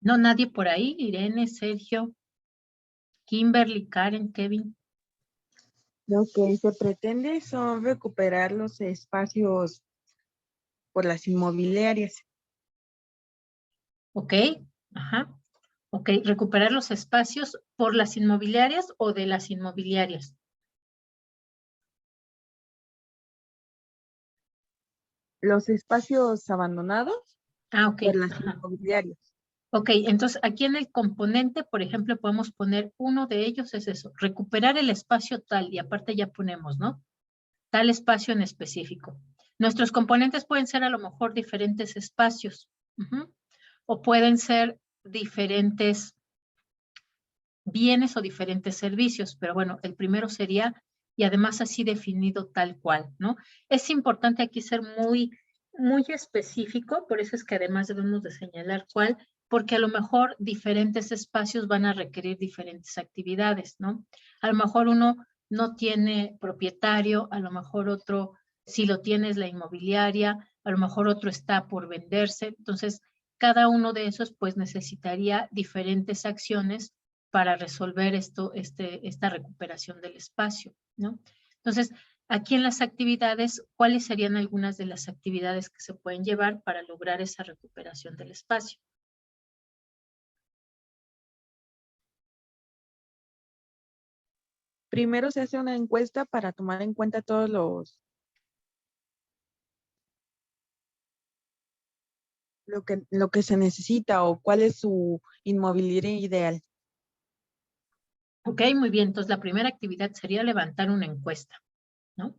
No, nadie por ahí. Irene, Sergio, Kimberly, Karen, Kevin. Lo que se pretende son recuperar los espacios por las inmobiliarias. Ok, ajá. Ok, recuperar los espacios por las inmobiliarias o de las inmobiliarias. Los espacios abandonados Ah, ok. por las Ajá. inmobiliarias. Ok, entonces aquí en el componente, por ejemplo, podemos poner uno de ellos, es eso, recuperar el espacio tal, y aparte ya ponemos, ¿no? Tal espacio en específico. Nuestros componentes pueden ser a lo mejor diferentes espacios, o pueden ser diferentes bienes o diferentes servicios, pero bueno, el primero sería, y además así definido tal cual, ¿no? Es importante aquí ser muy específico, por eso es que además debemos de señalar cuál, porque a lo mejor diferentes espacios van a requerir diferentes actividades, ¿no? A lo mejor uno no tiene propietario, a lo mejor otro, si lo tiene, es la inmobiliaria, a lo mejor otro está por venderse, entonces cada uno de esos pues necesitaría diferentes acciones para resolver esta recuperación del espacio, ¿no? Entonces, aquí en las actividades, ¿cuáles serían algunas de las actividades que se pueden llevar para lograr esa recuperación del espacio? Primero se hace una encuesta para tomar en cuenta todos lo que se necesita o cuál es su inmobiliaria ideal. Ok, muy bien. Entonces, la primera actividad sería levantar una encuesta, ¿no?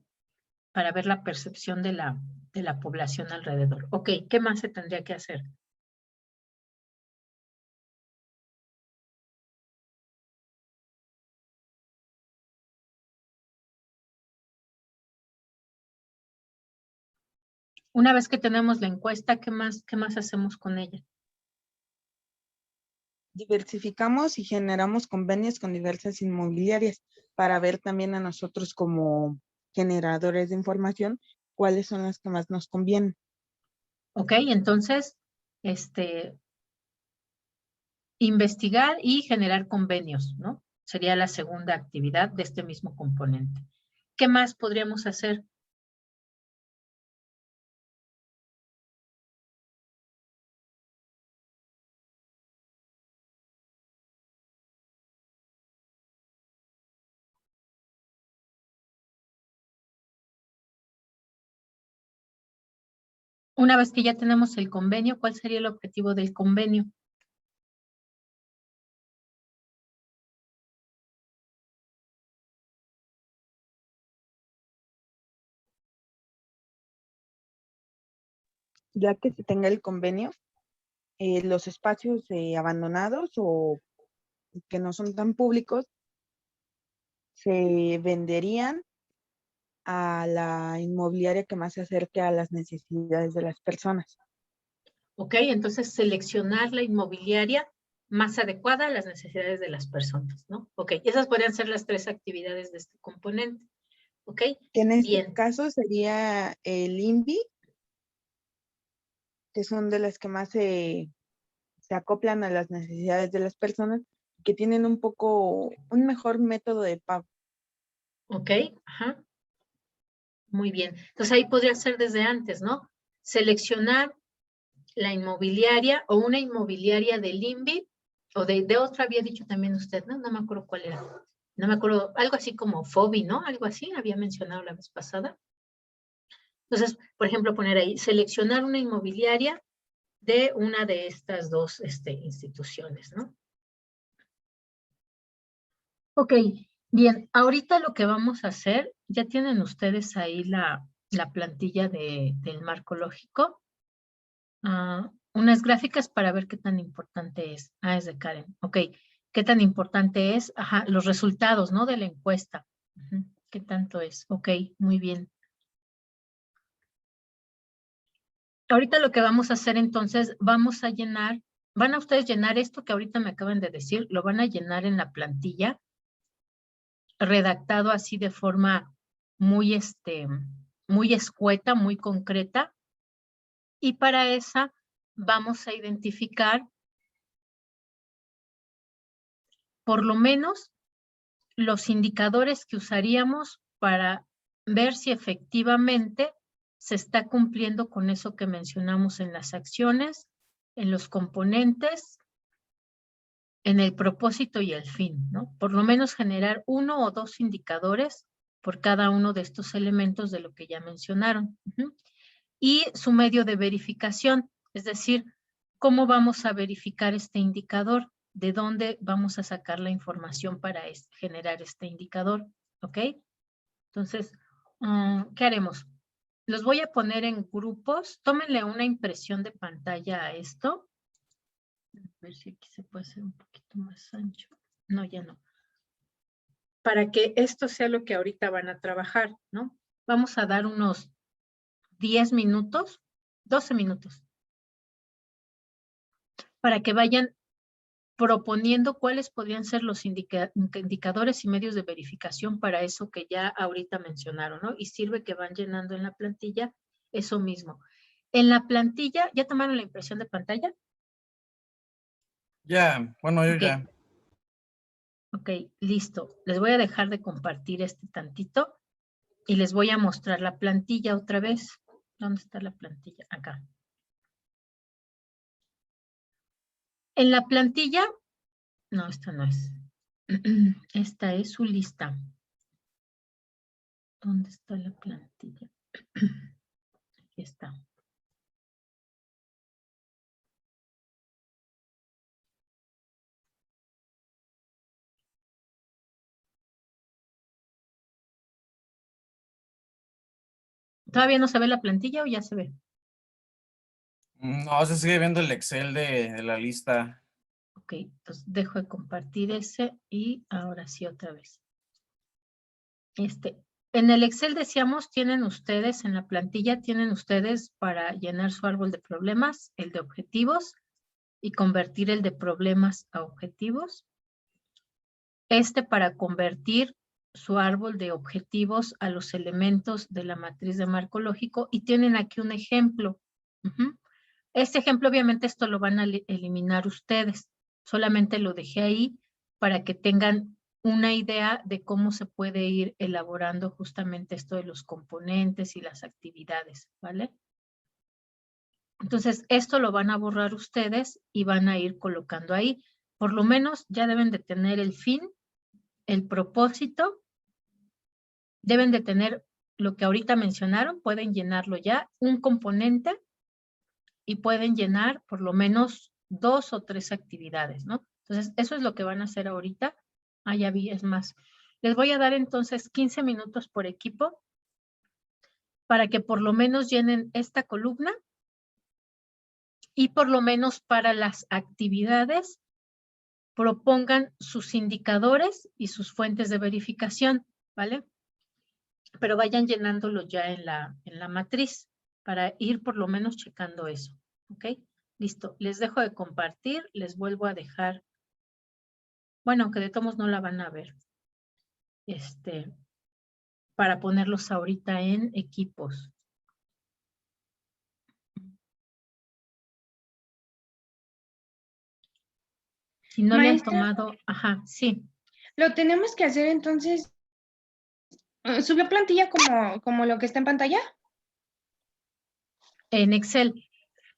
Para ver la percepción de la población alrededor. Ok, ¿qué más se tendría que hacer? Una vez que tenemos la encuesta, ¿qué más hacemos con ella? Diversificamos y generamos convenios con diversas inmobiliarias para ver también a nosotros como generadores de información cuáles son las que más nos convienen. Ok, entonces, investigar y generar convenios, ¿no? Sería la segunda actividad de este mismo componente. ¿Qué más podríamos hacer? Una vez que ya tenemos el convenio, ¿cuál sería el objetivo del convenio? Ya que se tenga el convenio, los espacios abandonados o que no son tan públicos se venderían a la inmobiliaria que más se acerque a las necesidades de las personas. Ok, entonces seleccionar la inmobiliaria más adecuada a las necesidades de las personas, ¿no? Ok, esas podrían ser las tres actividades de este componente. Ok, Que en este bien. caso sería el INVI, que son de las que más se acoplan a las necesidades de las personas, que tienen un mejor método de pago. Ok, ajá. Muy bien. Entonces ahí podría ser desde antes, ¿no? Seleccionar la inmobiliaria o una inmobiliaria del INVI o de otra había dicho también usted, ¿no? No me acuerdo cuál era. No me acuerdo, algo así como FOBI, ¿no? Algo así había mencionado la vez pasada. Entonces, por ejemplo, poner ahí, seleccionar una inmobiliaria de una de estas dos instituciones, ¿no? Ok, bien, ahorita lo que vamos a hacer, ya tienen ustedes ahí la plantilla del marco lógico. Unas gráficas para ver qué tan importante es. Es de Karen. Ok, qué tan importante es, los resultados, ¿no? De la encuesta. ¿Qué tanto es? Ok, muy bien. Ahorita lo que vamos a hacer entonces, vamos a llenar, van a ustedes llenar esto que ahorita me acaban de decir, lo van a llenar en la plantilla, redactado así de forma muy, muy escueta, muy concreta. Y para esa vamos a identificar por lo menos los indicadores que usaríamos para ver si efectivamente se está cumpliendo con eso que mencionamos en las acciones, en los componentes, en el propósito y el fin, ¿no? Por lo menos generar 1 o 2 indicadores por cada uno de estos elementos de lo que ya mencionaron. Y su medio de verificación, es decir, ¿cómo vamos a verificar este indicador? ¿De dónde vamos a sacar la información para generar este indicador? ¿Ok? Entonces, ¿qué haremos? Los voy a poner en grupos. Tómenle una impresión de pantalla a esto. A ver si aquí se puede hacer un poquito más ancho. No, ya no. Para que esto sea lo que ahorita van a trabajar, ¿no? Vamos a dar unos 10 minutos, 12 minutos, para que vayan proponiendo cuáles podrían ser los indicadores y medios de verificación para eso que ya ahorita mencionaron, ¿no? Y sirve que van llenando en la plantilla eso mismo. En la plantilla, ¿ya tomaron la impresión de pantalla? Ya, bueno, yo Ok. ya. Ok, listo. Les voy a dejar de compartir este tantito y les voy a mostrar la plantilla otra vez. ¿Dónde está la plantilla? Acá. En la plantilla, no, esta no es. Esta es su lista. ¿Dónde está la plantilla? Aquí está. ¿Todavía no se ve la plantilla o ya se ve? No, se sigue viendo el Excel de la lista. Ok, entonces dejo de compartir ese y ahora sí otra vez. En el Excel decíamos, tienen ustedes, en la plantilla tienen ustedes para llenar su árbol de problemas, el de objetivos y convertir el de problemas a objetivos. Para convertir su árbol de objetivos a los elementos de la matriz de marco lógico y tienen aquí un ejemplo. Este ejemplo, obviamente, esto lo van a eliminar ustedes. Solamente lo dejé ahí para que tengan una idea de cómo se puede ir elaborando justamente esto de los componentes y las actividades, ¿vale? Entonces, esto lo van a borrar ustedes y van a ir colocando ahí. Por lo menos ya deben de tener el fin, el propósito, deben de tener lo que ahorita mencionaron, pueden llenarlo ya, un componente y pueden llenar por lo menos 2 o 3 actividades, ¿no? Entonces, eso es lo que van a hacer ahorita. Ah, ya vi, es más. Les voy a dar entonces 15 minutos por equipo para que por lo menos llenen esta columna y por lo menos para las actividades propongan sus indicadores y sus fuentes de verificación, ¿vale? Pero vayan llenándolo ya en la matriz para ir por lo menos checando eso, ¿ok? Listo, les dejo de compartir, les vuelvo a dejar, bueno, aunque de todos no la van a ver, para ponerlos ahorita en equipos. Si no le han Maestra, tomado, ajá, sí, lo tenemos que hacer entonces. ¿Subió plantilla como lo que está en pantalla? en Excel.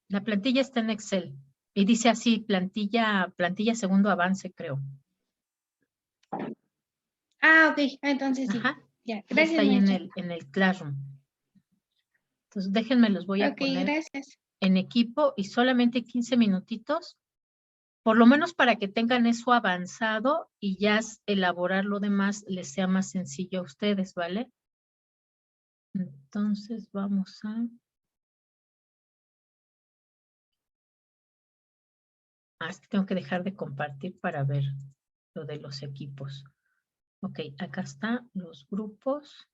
La plantilla está en Excel. Y dice así, plantilla segundo avance, creo. Ah, ok. Entonces sí. Ajá. Ya. Y está Gracias, ahí maestra. en el Classroom. Entonces, déjenme, los voy a Ok, poner gracias. en equipo y solamente 15 minutitos, por lo menos para que tengan eso avanzado y ya elaborar lo demás les sea más sencillo a ustedes, ¿vale? Entonces, vamos a... es que tengo que dejar de compartir para ver lo de los equipos. Ok, acá están los grupos.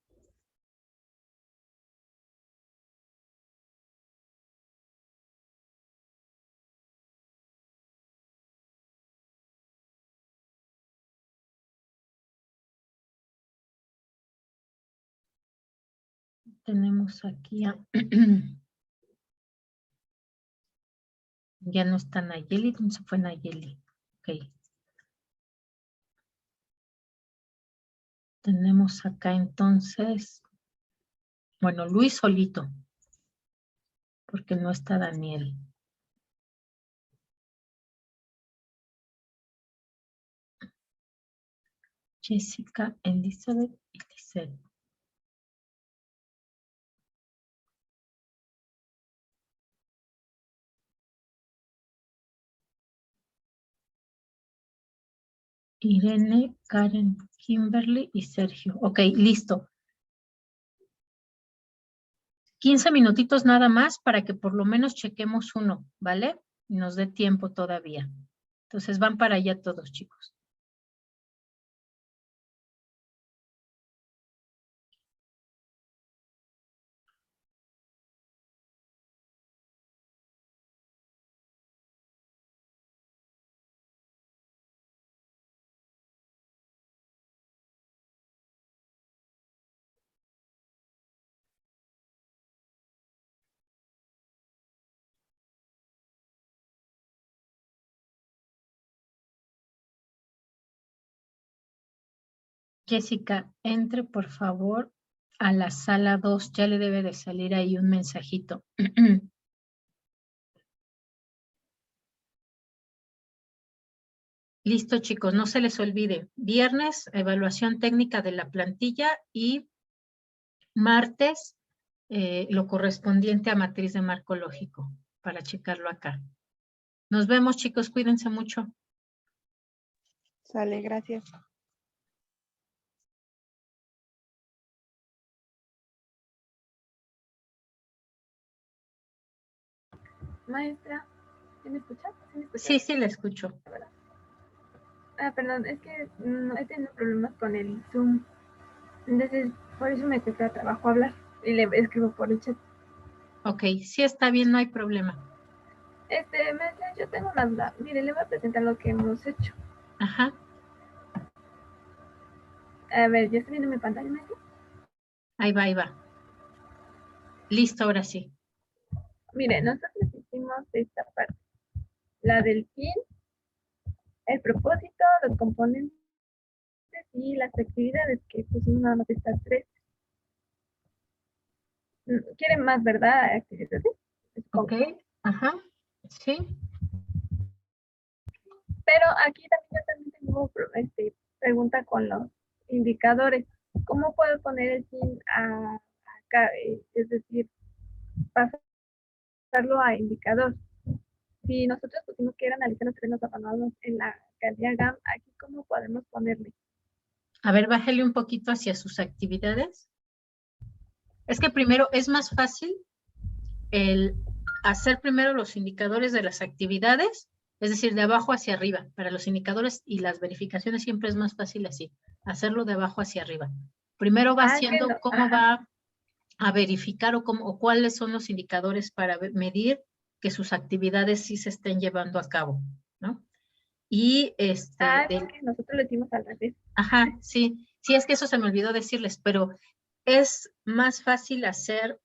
Tenemos aquí a... ya no está Nayeli. ¿Dónde se fue Nayeli? Ok. Tenemos acá entonces... bueno, Luis solito. Porque no está Daniel. Jessica, Elizabeth y Lisette. Irene, Karen, Kimberly y Sergio. Ok, listo. 15 minutitos nada más para que por lo menos chequemos uno, ¿vale? Y nos dé tiempo todavía. Entonces van para allá todos, chicos. Jessica, entre por favor a la sala 2. Ya le debe de salir ahí un mensajito. Listo, chicos, no se les olvide. Viernes, evaluación técnica de la plantilla y martes, lo correspondiente a matriz de marco lógico, para checarlo acá. Nos vemos, chicos, cuídense mucho. Sale, gracias. Maestra, ¿sí me escucha? ¿Sí me escucha? Sí, sí, la escucho. Ah, perdón, es que he tenido problemas con el Zoom. Entonces, por eso me cuesta trabajo hablar y le escribo por el chat. Ok, sí está bien, no hay problema. Maestra, yo tengo una duda. Mire, le voy a presentar lo que hemos hecho. Ajá. A ver, ¿ya estoy viendo mi pantalla, maestra? Ahí va, ahí va. Listo, ahora sí. Mire, nosotros hicimos esta parte. La del fin, el propósito, los componentes y las actividades que pusimos nada más estas 3. ¿Quieren más, verdad? Actividades. Ok, ajá, sí. Pero aquí también yo también tengo pregunta con los indicadores. ¿Cómo puedo poner el fin acá? Es decir, pasarlo a indicador. Si nosotros pusimos que era analizar los terrenos abandonados en la alcaldía GAM, aquí ¿cómo podemos ponerle? A ver, bájale un poquito hacia sus actividades. Es que primero es más fácil el hacer primero los indicadores de las actividades, es decir, de abajo hacia arriba. Para los indicadores y las verificaciones siempre es más fácil así, hacerlo de abajo hacia arriba. Primero va haciendo Entiendo. cómo Ajá. va a verificar o cuáles son los indicadores para medir que sus actividades sí se estén llevando a cabo, ¿no? Y Porque nosotros lo hicimos al revés. ajá, sí, sí, es que eso se me olvidó decirles, pero es más fácil hacer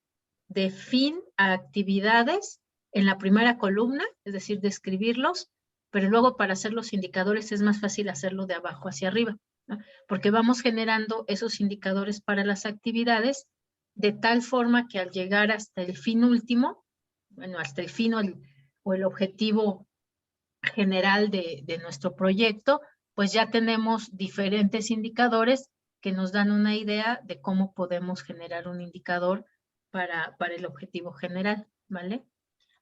de fin a actividades en la primera columna, es decir, describirlos, pero luego para hacer los indicadores es más fácil hacerlo de abajo hacia arriba, ¿no? Porque vamos generando esos indicadores para las actividades de tal forma que al llegar hasta el fin último, bueno, hasta el fin o el objetivo general de nuestro proyecto, pues ya tenemos diferentes indicadores que nos dan una idea de cómo podemos generar un indicador para el objetivo general, ¿vale?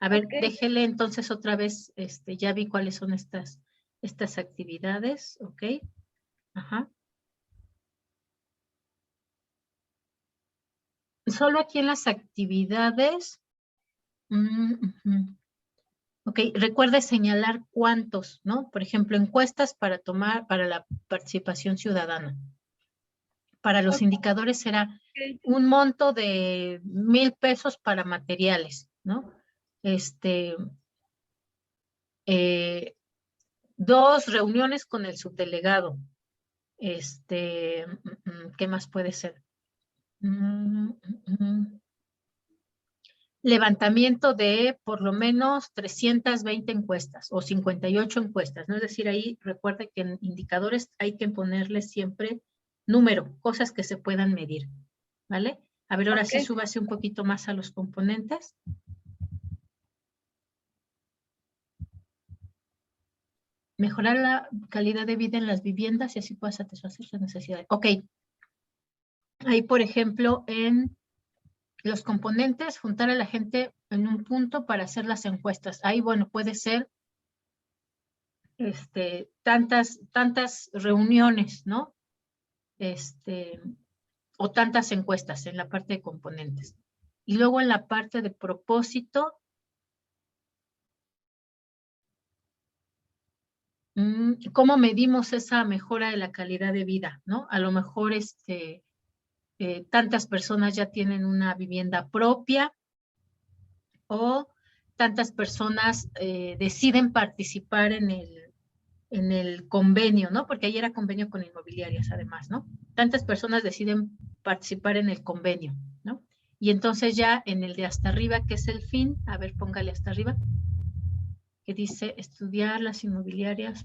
A ver, Ok. déjele entonces otra vez, ya vi cuáles son estas actividades, ¿ok? Ajá. Solo aquí en las actividades, ok, recuerde señalar cuántos, ¿no? Por ejemplo, encuestas para la participación ciudadana. Para los indicadores será un monto de 1,000 pesos para materiales, ¿no? 2 reuniones con el subdelegado. ¿Qué más puede ser? Levantamiento de por lo menos 320 encuestas o 58 encuestas, ¿no? Es decir, ahí recuerde que en indicadores hay que ponerle siempre número, cosas que se puedan medir, ¿vale? A ver, ahora sí súbase un poquito más a los componentes. Mejorar la calidad de vida en las viviendas y así pueda satisfacer las necesidades. Ok. Ahí, por ejemplo, en los componentes, juntar a la gente en un punto para hacer las encuestas. Ahí, bueno, puede ser tantas reuniones, ¿no? O tantas encuestas en la parte de componentes. Y luego en la parte de propósito, ¿cómo medimos esa mejora de la calidad de vida, ¿no? A lo mejor tantas personas ya tienen una vivienda propia o tantas personas deciden participar en el convenio, ¿no? Porque ahí era convenio con inmobiliarias además, ¿no? Tantas personas deciden participar en el convenio, ¿no? Y entonces ya en el de hasta arriba, que es el fin, a ver, póngale hasta arriba, que dice estudiar las inmobiliarias.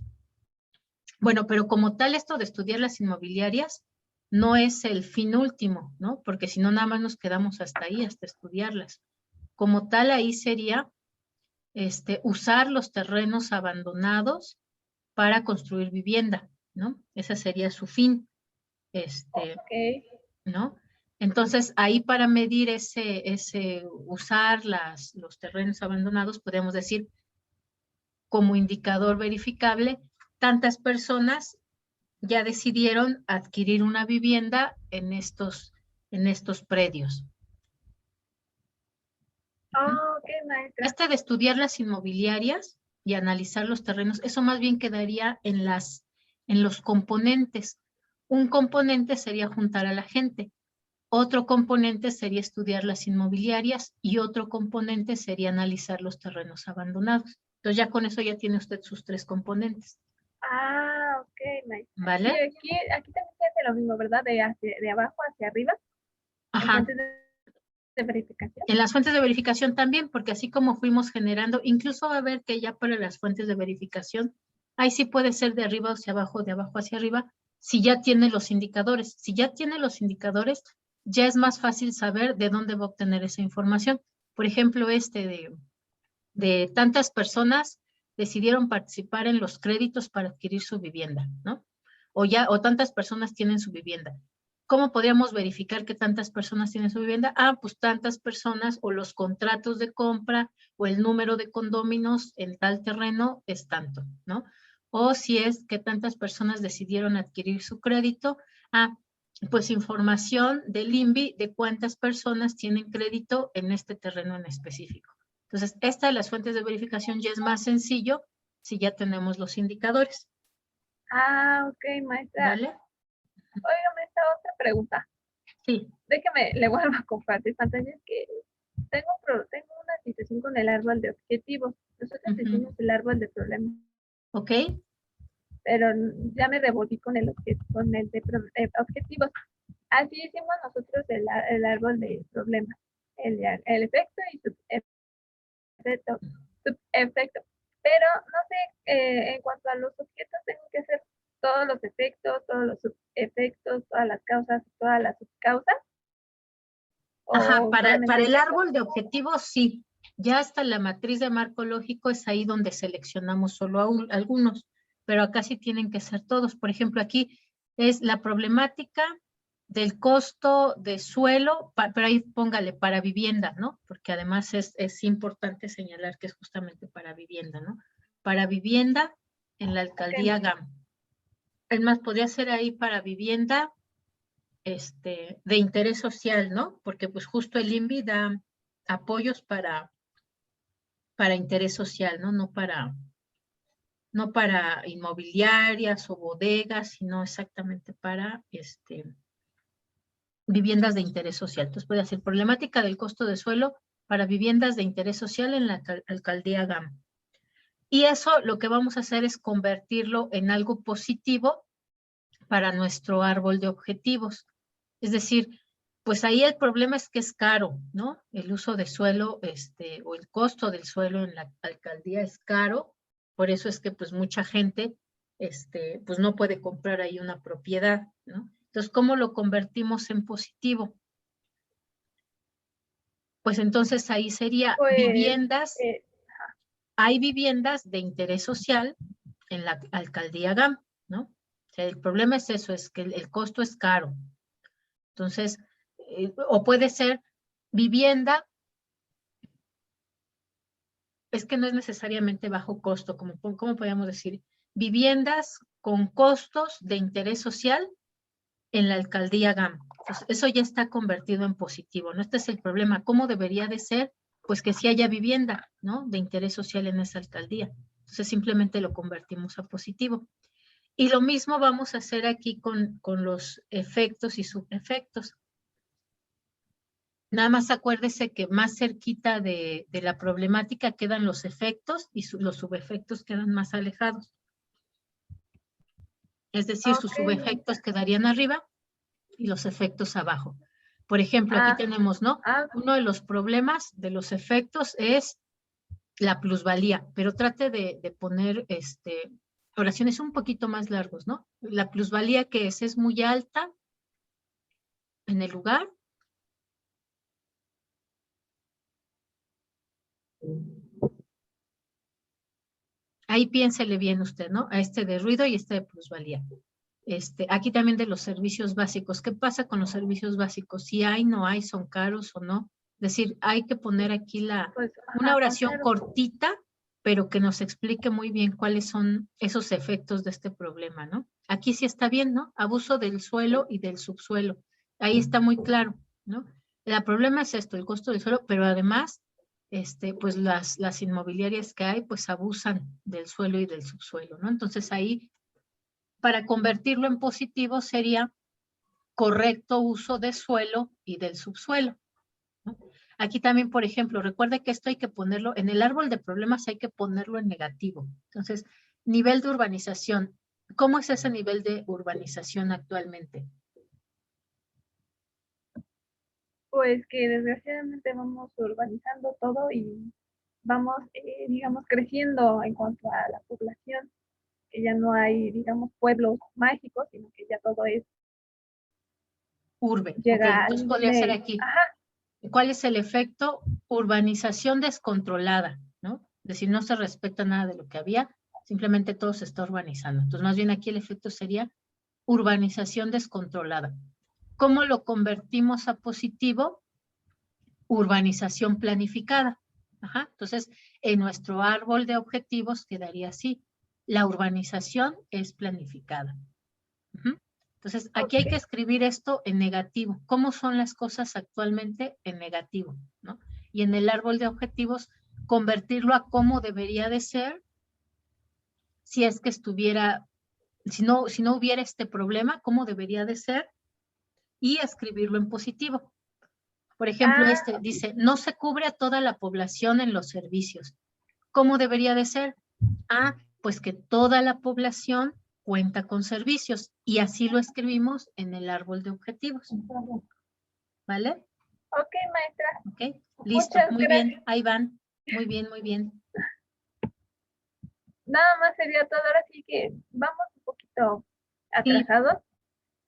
Bueno, pero como tal esto de estudiar las inmobiliarias no es el fin último, ¿no? Porque si no nada más nos quedamos hasta ahí, hasta estudiarlas. Como tal ahí sería usar los terrenos abandonados para construir vivienda, ¿no? Ese sería su fin, Ok. ¿no? Entonces, ahí para medir usar los terrenos abandonados, podemos decir, como indicador verificable, tantas personas ya decidieron adquirir una vivienda en estos predios. Ok, maestra. De estudiar las inmobiliarias y analizar los terrenos, eso más bien quedaría en los componentes. Un componente sería juntar a la gente, otro componente sería estudiar las inmobiliarias y otro componente sería analizar los terrenos abandonados. Entonces ya con eso ya tiene usted sus 3 componentes. Ok, maestra. ¿Vale? Sí, aquí también se hace lo mismo, ¿verdad? De abajo hacia arriba. Ajá. En fuentes de verificación. En las fuentes de verificación también, porque así como fuimos generando, incluso va a ver que ya para las fuentes de verificación, ahí sí puede ser de arriba hacia abajo, de abajo hacia arriba, si ya tiene los indicadores. Si ya tiene los indicadores, ya es más fácil saber de dónde va a obtener esa información. Por ejemplo, de tantas personas decidieron participar en los créditos para adquirir su vivienda, ¿no? O tantas personas tienen su vivienda. ¿Cómo podríamos verificar que tantas personas tienen su vivienda? Pues tantas personas o los contratos de compra o el número de condóminos en tal terreno es tanto, ¿no? O si es que tantas personas decidieron adquirir su crédito, pues información del INVI de cuántas personas tienen crédito en este terreno en específico. Entonces, esta de las fuentes de verificación ya es más sencillo si ya tenemos los indicadores. Ok, maestra. ¿Vale? Oiga, maestra, otra pregunta. Sí. Déjeme, le vuelvo a compartir pantalla. Es que tengo una situación con el árbol de objetivos. Nosotros hicimos el árbol de problemas. Ok. Pero ya me revolví con el de objetivos. Así hicimos nosotros el árbol de problemas. El efecto y subefecto. Pero no sé, en cuanto a los objetos, tengo que hacer todos los efectos, todos los subefectos, todas las causas, todas las subcausas. Ajá, para el árbol de objetivos, sí. Ya hasta la matriz de marco lógico es ahí donde seleccionamos solo algunos, pero acá sí tienen que ser todos. Por ejemplo, aquí es la problemática del costo de suelo, pero ahí póngale para vivienda, ¿no? Porque además es importante señalar que es justamente para vivienda, ¿no? Para vivienda en la alcaldía GAM. Es más, podría ser ahí para vivienda de interés social, ¿no? Porque pues justo el INVI da apoyos para interés social, ¿no? No para inmobiliarias o bodegas, sino exactamente para viviendas de interés social. Entonces puede ser problemática del costo de suelo para viviendas de interés social en la alcaldía GAM. Y eso lo que vamos a hacer es convertirlo en algo positivo para nuestro árbol de objetivos. Es decir, pues ahí el problema es que es caro, ¿no? El uso de suelo, o el costo del suelo en la alcaldía es caro, por eso es que pues mucha gente, pues no puede comprar ahí una propiedad, ¿no? Entonces, ¿cómo lo convertimos en positivo? Pues entonces ahí sería viviendas, hay viviendas de interés social en la alcaldía GAM, ¿no? O sea, el problema es eso, es que el costo es caro. Entonces, o puede ser vivienda, es que no es necesariamente bajo costo, ¿cómo podríamos decir? viviendas con costos de interés social en la alcaldía GAM. Entonces, eso ya está convertido en positivo, ¿no? Este es el problema. ¿Cómo debería de ser? Pues que sí haya vivienda, ¿no? De interés social en esa alcaldía. Entonces, simplemente lo convertimos a positivo. Y lo mismo vamos a hacer aquí con los efectos y subefectos. Nada más acuérdese que más cerquita de la problemática quedan los efectos y los subefectos quedan más alejados. Es decir, sus Ok, subefectos quedarían arriba y los efectos abajo. Por ejemplo, aquí tenemos, ¿no? Uno de los problemas de los efectos es la plusvalía, pero trate de poner oraciones un poquito más largos, ¿no? La plusvalía que es muy alta en el lugar. Ahí piénsele bien usted, ¿no? A este de ruido y este de plusvalía. Aquí también de los servicios básicos. ¿Qué pasa con los servicios básicos? Si hay, no hay, son caros o no. Es decir, hay que poner aquí pues, una ajá, oración claro. cortita, pero que nos explique muy bien cuáles son esos efectos de este problema, ¿no? Aquí sí está bien, ¿no? Abuso del suelo y del subsuelo. Ahí está muy claro, ¿no? El problema es esto, el costo del suelo, pero además, pues las inmobiliarias que hay, pues abusan del suelo y del subsuelo, ¿no? Entonces ahí, para convertirlo en positivo, sería correcto uso de suelo y del subsuelo, ¿no? Aquí también, por ejemplo, recuerde que esto hay que ponerlo, en el árbol de problemas hay que ponerlo en negativo. Entonces, nivel de urbanización. ¿Cómo es ese nivel de urbanización actualmente? Pues que desgraciadamente vamos urbanizando todo y vamos, digamos, creciendo en cuanto a la población, que ya no hay, digamos, pueblos mágicos, sino que ya todo es, Urbe. Ok, llega al entonces podría ser nivel, aquí. ajá, ¿Cuál es el efecto? Urbanización descontrolada, ¿no? Es decir, no se respeta nada de lo que había, simplemente todo se está urbanizando. Entonces, más bien aquí el efecto sería urbanización descontrolada. ¿Cómo lo convertimos a positivo? Urbanización planificada. Ajá. Entonces, en nuestro árbol de objetivos quedaría así. La urbanización es planificada. Ujú. Entonces, aquí hay que ok, escribir esto en negativo. ¿Cómo son las cosas actualmente en negativo? ¿No? Y en el árbol de objetivos, convertirlo a cómo debería de ser si es que estuviera, si no hubiera este problema, cómo debería de ser y escribirlo en positivo. Por ejemplo, dice, no se cubre a toda la población en los servicios. ¿Cómo debería de ser? Pues que toda la población cuenta con servicios y así lo escribimos en el árbol de objetivos. ¿Vale? ok, maestra, Ok, listo, muchas muy gracias. bien, ahí van. Muy bien, muy bien. Nada más sería todo, ahora sí que vamos un poquito Sí, atrasados.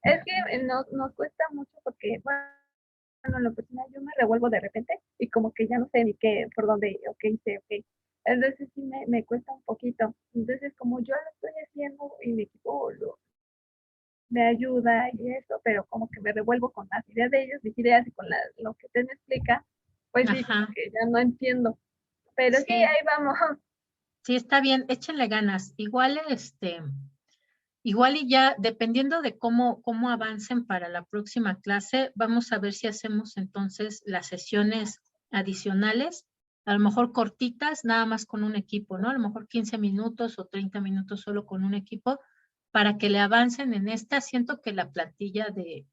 Es que nos cuesta mucho porque, bueno, en lo personal yo me revuelvo de repente y como que ya no sé ni qué, por dónde, o qué hice, ok. Entonces sí me cuesta un poquito. Entonces como yo lo estoy haciendo y mi equipo me ayuda y eso, pero como que me revuelvo con las ideas de ellos, mis ideas y con lo que usted me explica, pues sí, como ajá, que ya no entiendo. Pero sí, sí, ahí vamos. sí, está bien, échenle ganas. Igual y ya, dependiendo de cómo avancen para la próxima clase, vamos a ver si hacemos entonces las sesiones adicionales, a lo mejor cortitas, nada más con un equipo, ¿no? A lo mejor 15 minutos o 30 minutos solo con un equipo, para que le avancen en esta. Siento que la plantilla de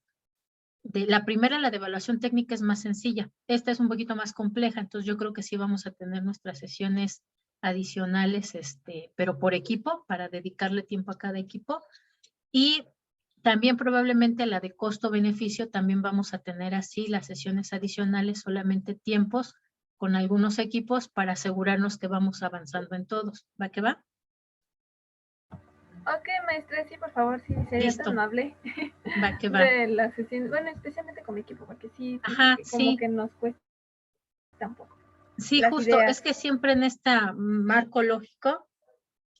la primera, la de evaluación técnica, es más sencilla. Esta es un poquito más compleja, entonces yo creo que sí vamos a tener nuestras sesiones adicionales, pero por equipo, para dedicarle tiempo a cada equipo. Y también probablemente la de costo-beneficio, también vamos a tener así las sesiones adicionales, solamente tiempos con algunos equipos para asegurarnos que vamos avanzando en todos. ¿Va que va? Ok, maestra, sí, por favor, sí, sería Listo. tan amable Va que va. de la sesión, bueno, especialmente con mi equipo, porque sí, Ajá, como sí. que nos cuesta un poco Sí, las justo, ideas. es que siempre en este marco lógico,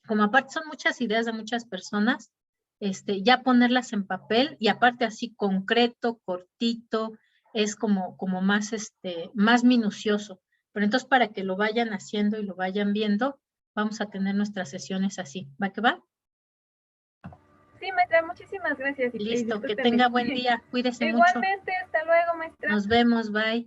como aparte son muchas ideas de muchas personas, ya ponerlas en papel y aparte así concreto, cortito, es como más, más minucioso. Pero entonces para que lo vayan haciendo y lo vayan viendo, vamos a tener nuestras sesiones así. ¿Va que va? Sí, maestra, muchísimas gracias. y Listo, que discúlpeme. tenga buen día. Cuídese mucho. Igualmente, hasta luego, maestra. Nos vemos, bye.